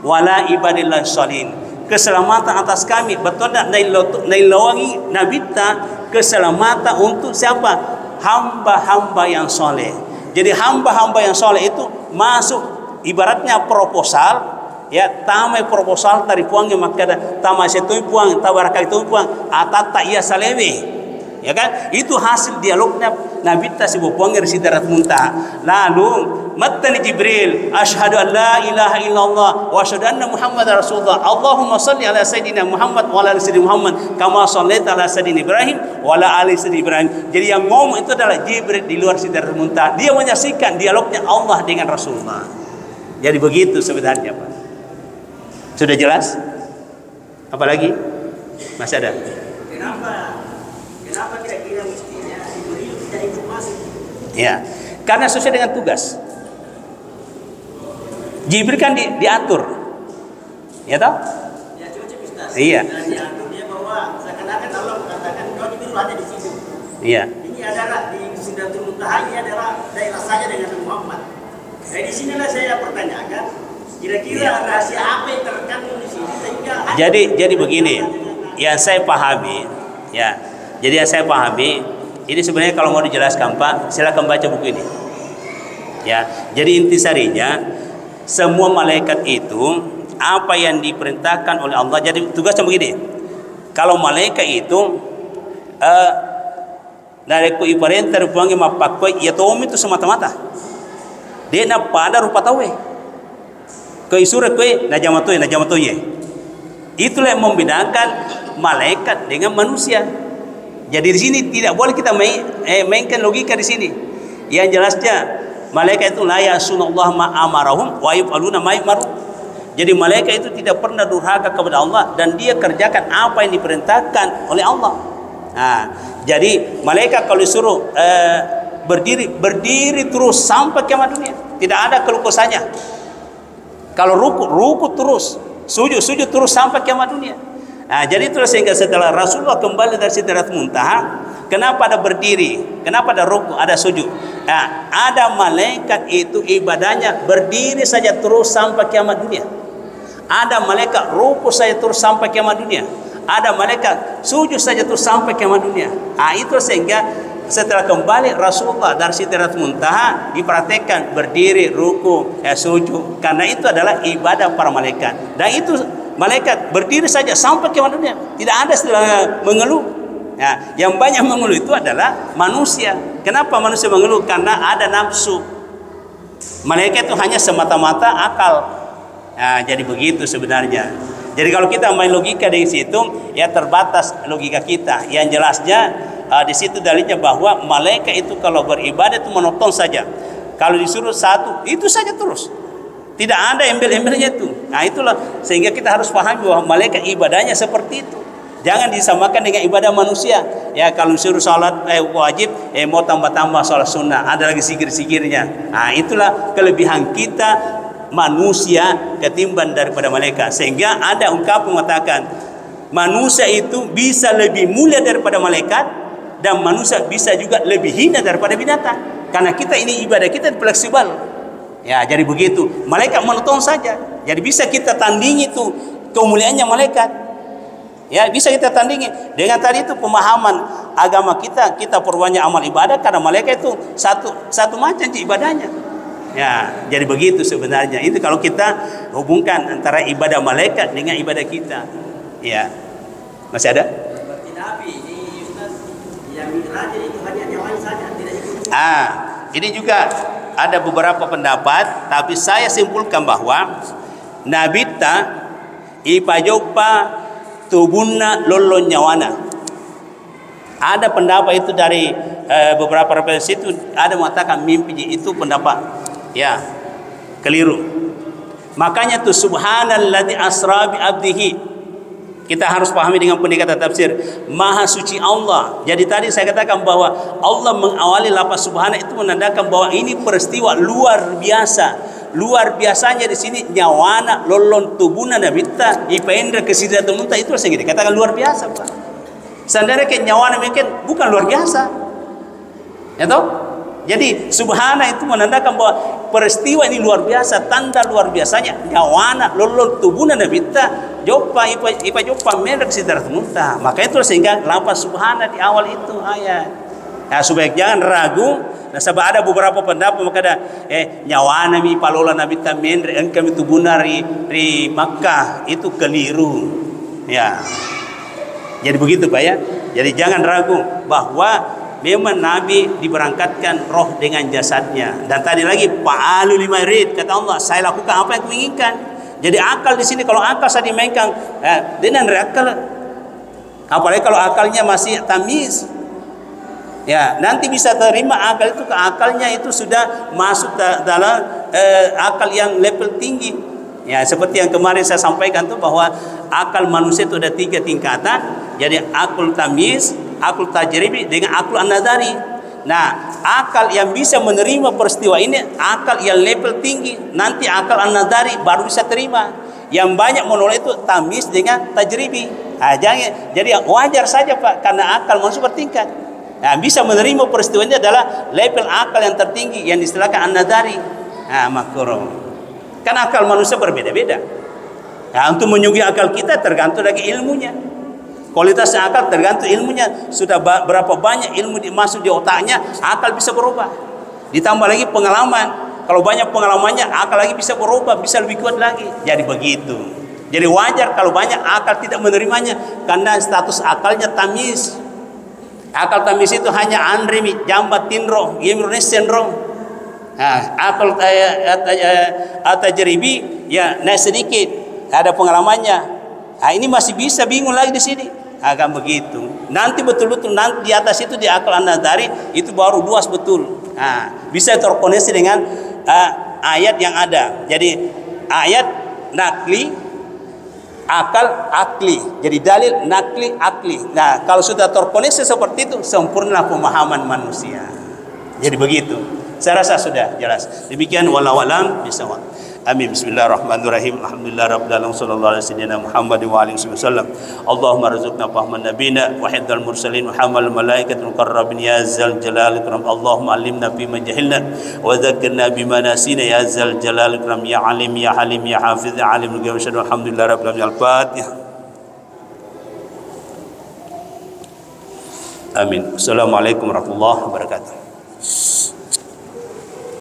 wala ibadillah sholin. Keselamatan atas kami. Betul tak? Nailawangi Nabi ta keselamatan untuk siapa? Hamba-hamba yang soleh. Jadi hamba-hamba yang soleh itu masuk ibaratnya proposal. Ya, tamai proposal dari puangnya maka tamai setu puang, tabaraka itu puang, atata ia salewe. Ya kan? Itu hasil dialognya Nabi tasibuk puangnya di Sidratul Muntaha. Lalu matani Jibril, asyhadu an la ilaha illallah wa asyhadu anna Muhammadar Rasulullah. Allahumma shalli ala sayidina Muhammad wa ala ali sayyidina Muhammad kama shallaita ala sayyidina Ibrahim wa ala ali sayyidina Ibrahim. Jadi yang ngomong itu adalah Jibril di luar Sidratul Muntaha. Dia menyaksikan dialognya Allah dengan Rasulullah. Jadi begitu sebenarnya, Pak. Sudah jelas? Apalagi? Masih ada? Kenapa kira-kira mestinya diberi tidak informasi? Ya, karena sesuai dengan tugas. Jibril kan diatur, ya toh? Ya, coba iya. Dan diaturnya bahwa seakan-akan Allah mengatakan kau Jibril ada di situ. Iya. Ini adalah di Sidratul Muntaha, ini adalah daerah saja dengan Muhammad. Dari sinilah saya pertanyakan, kira-kira rahasia apa yang terkandung di sini sehingga jadi begini, yang saya pahami, ya. Jadi yang saya pahami, ini sebenarnya kalau mau dijelaskan Pak, silakan baca buku ini. Ya, jadi intisarinya semua malaikat itu apa yang diperintahkan oleh Allah. Jadi tugasnya begini. Kalau malaikat itu Dari ku iparenta rupangi mapakoi ya tomi itu semata-mata. Dia na pada rupa tawe. Ke isura kue na jamatoy ye. Itulah yang membedakan malaikat dengan manusia. Jadi di sini tidak boleh kita mainkan logika di sini. Yang jelasnya malaikat itu la ya'sunallah ma amarahum wa yaf'aluna ma yu'maru. Jadi malaikat itu tidak pernah durhaka kepada Allah dan dia kerjakan apa yang diperintahkan oleh Allah. Nah, jadi malaikat kalau disuruh berdiri terus sampai kiamat dunia, tidak ada kelukusannya. Kalau ruku terus, sujud terus sampai kiamat dunia. Nah, jadi itulah sehingga setelah Rasulullah kembali dari Sidratul Muntaha, kenapa ada berdiri, kenapa ada ruku, ada sujud? Nah, ada malaikat itu ibadahnya berdiri saja terus sampai kiamat dunia. Ada malaikat ruku saja terus sampai kiamat dunia. Ada malaikat sujud saja terus sampai kiamat dunia. Nah, itu sehingga setelah kembali Rasulullah dari Sidratul Muntaha dipraktekkan berdiri, ruku, sujud, karena itu adalah ibadah para malaikat. Dan itu malaikat berdiri saja sampai kiamat dunia, tidak ada setelah mengeluh. Nah, yang banyak mengeluh itu adalah manusia. Kenapa manusia mengeluh? Karena ada nafsu. Malaikat itu hanya semata-mata akal. Nah, jadi begitu sebenarnya. Jadi kalau kita main logika dari situ, ya terbatas logika kita. Yang jelasnya di situ dalilnya bahwa malaikat itu kalau beribadah itu monoton saja. Kalau disuruh satu, itu saja terus. Tidak ada embel-embelnya itu. Nah, itulah sehingga kita harus pahami bahwa malaikat ibadahnya seperti itu. Jangan disamakan dengan ibadah manusia. Ya, kalau disuruh sholat wajib, mau tambah-tambah sholat sunnah, ada lagi sigir-sigirnya. Nah, itulah kelebihan kita manusia ketimbang daripada malaikat. Sehingga ada ungkapan mengatakan manusia itu bisa lebih mulia daripada malaikat dan manusia bisa juga lebih hina daripada binatang. Karena kita ini ibadah kita fleksibel. Ya, jadi begitu. Malaikat monoton saja. Jadi bisa kita tandingi itu kemuliaannya malaikat. Ya, bisa kita tandingi dengan tadi itu pemahaman agama kita perbanyak amal ibadah karena malaikat itu satu macam ibadahnya. Ya, jadi begitu sebenarnya. Itu kalau kita hubungkan antara ibadah malaikat dengan ibadah kita. Ya. Masih ada? Seperti Nabi di Ustaz yang Mi'raj itu hanya nyawanya saja, tidak ikut. Ini juga ada beberapa pendapat, tapi saya simpulkan bahwa Nabi ta ipajopa tubunna lolon nyawana. Ada pendapat itu dari beberapa referensi itu ada mengatakan mimpi itu pendapat. Ya, keliru. Makanya tuh subhanalladzi asra bi abdihi. Kita harus pahami dengan pendekatan tafsir. Maha suci Allah. Jadi tadi saya katakan bahwa Allah mengawali lafaz subhana itu menandakan bahwa ini peristiwa luar biasa. Luar biasanya di sini nyawana lolon tubuna nabita ipaendra ke Sidratul Muntaha itu sehingga dikatakan luar biasa, Pak. Seandainya ke nyawana mungkin bukan luar biasa. Ya toh? Jadi subhana itu menandakan bahwa peristiwa ini luar biasa, tanda luar biasanya nyawana lolon tubuna nabita jopa ipa jopa merek Sidratul Muntaha. Maka itu sehingga lafaz subhana di awal itu ayat. Nah, supaya jangan ragu. Nah, sebab ada beberapa pendapat maka ada nyawana mi palola nabita merek engkau tubuna ri Makkah itu keliru. Ya. Jadi begitu, Pak ya. Jadi jangan ragu bahwa memang Nabi diberangkatkan roh dengan jasadnya. Dan tadi lagi fa'alu lima yurid, kata Allah, saya lakukan apa yang kuinginkan. Jadi akal di sini kalau akal saya dimainkan dengan akal, apalagi kalau akalnya masih tamyiz. Ya, nanti bisa terima akal itu ke akalnya itu sudah masuk dalam akal yang level tinggi. Ya, seperti yang kemarin saya sampaikan tuh bahwa akal manusia itu ada 3 tingkatan. Jadi akal tamyiz, akal tajribi dengan akal an-nazari. Nah, akal yang bisa menerima peristiwa ini akal yang level tinggi. Nanti akal an-nazari baru bisa terima. Yang banyak menolak itu tamyiz dengan tajribi. Nah, jadi wajar saja, Pak, karena akal manusia bertingkat. Nah, bisa menerima peristiwa ini adalah level akal yang tertinggi yang distilahkan an-nazari. Nah, makruh. Kan akal manusia berbeda-beda. Nah, untuk menyuguhi akal kita tergantung lagi ilmunya. Kualitas akal tergantung ilmunya. Sudah berapa banyak ilmu masuk di otaknya, akal bisa berubah. Ditambah lagi pengalaman. Kalau banyak pengalamannya, akal lagi bisa berubah, bisa lebih kuat lagi. Jadi begitu. Jadi wajar kalau banyak akal tidak menerimanya karena status akalnya tamyiz. Akal tamis itu hanya andremi jambat tinro yemrunessen ro. Akal tajribi ya naik sedikit, ada pengalamannya. Ini masih bisa bingung lagi di sini. Agak begitu. Nanti betul-betul nanti di atas itu di akal an-nazari itu baru luas betul. Bisa terkoneksi dengan ayat yang ada. Jadi ayat nakli, akal, akli. Jadi dalil nakli, akli. Nah, kalau sudah terkoneksi seperti itu, sempurna pemahaman manusia. Jadi begitu. Saya rasa sudah jelas. Demikian wallahu alam bisawab. Amin. Bismillahirrahmanirrahim. Alhamdulillah rabbil alamin. Sallallahu alaihi wasallam Muhammad wa alihi wasallam. Allahumma rzuqna fahman nabiyina wa hifdzal mursalin wa hamal malaikatul muqarrabin ya zal jalal ikram. Allahumma allimna bima jahilna wa dzakkirna bima nasina ya zal jalal ikram ya alim ya halim ya hafiz ya alim wa syadu. Alhamdulillah rabbil alamin. Al-Fatihah. Amin. Assalamualaikum warahmatullahi wabarakatuh.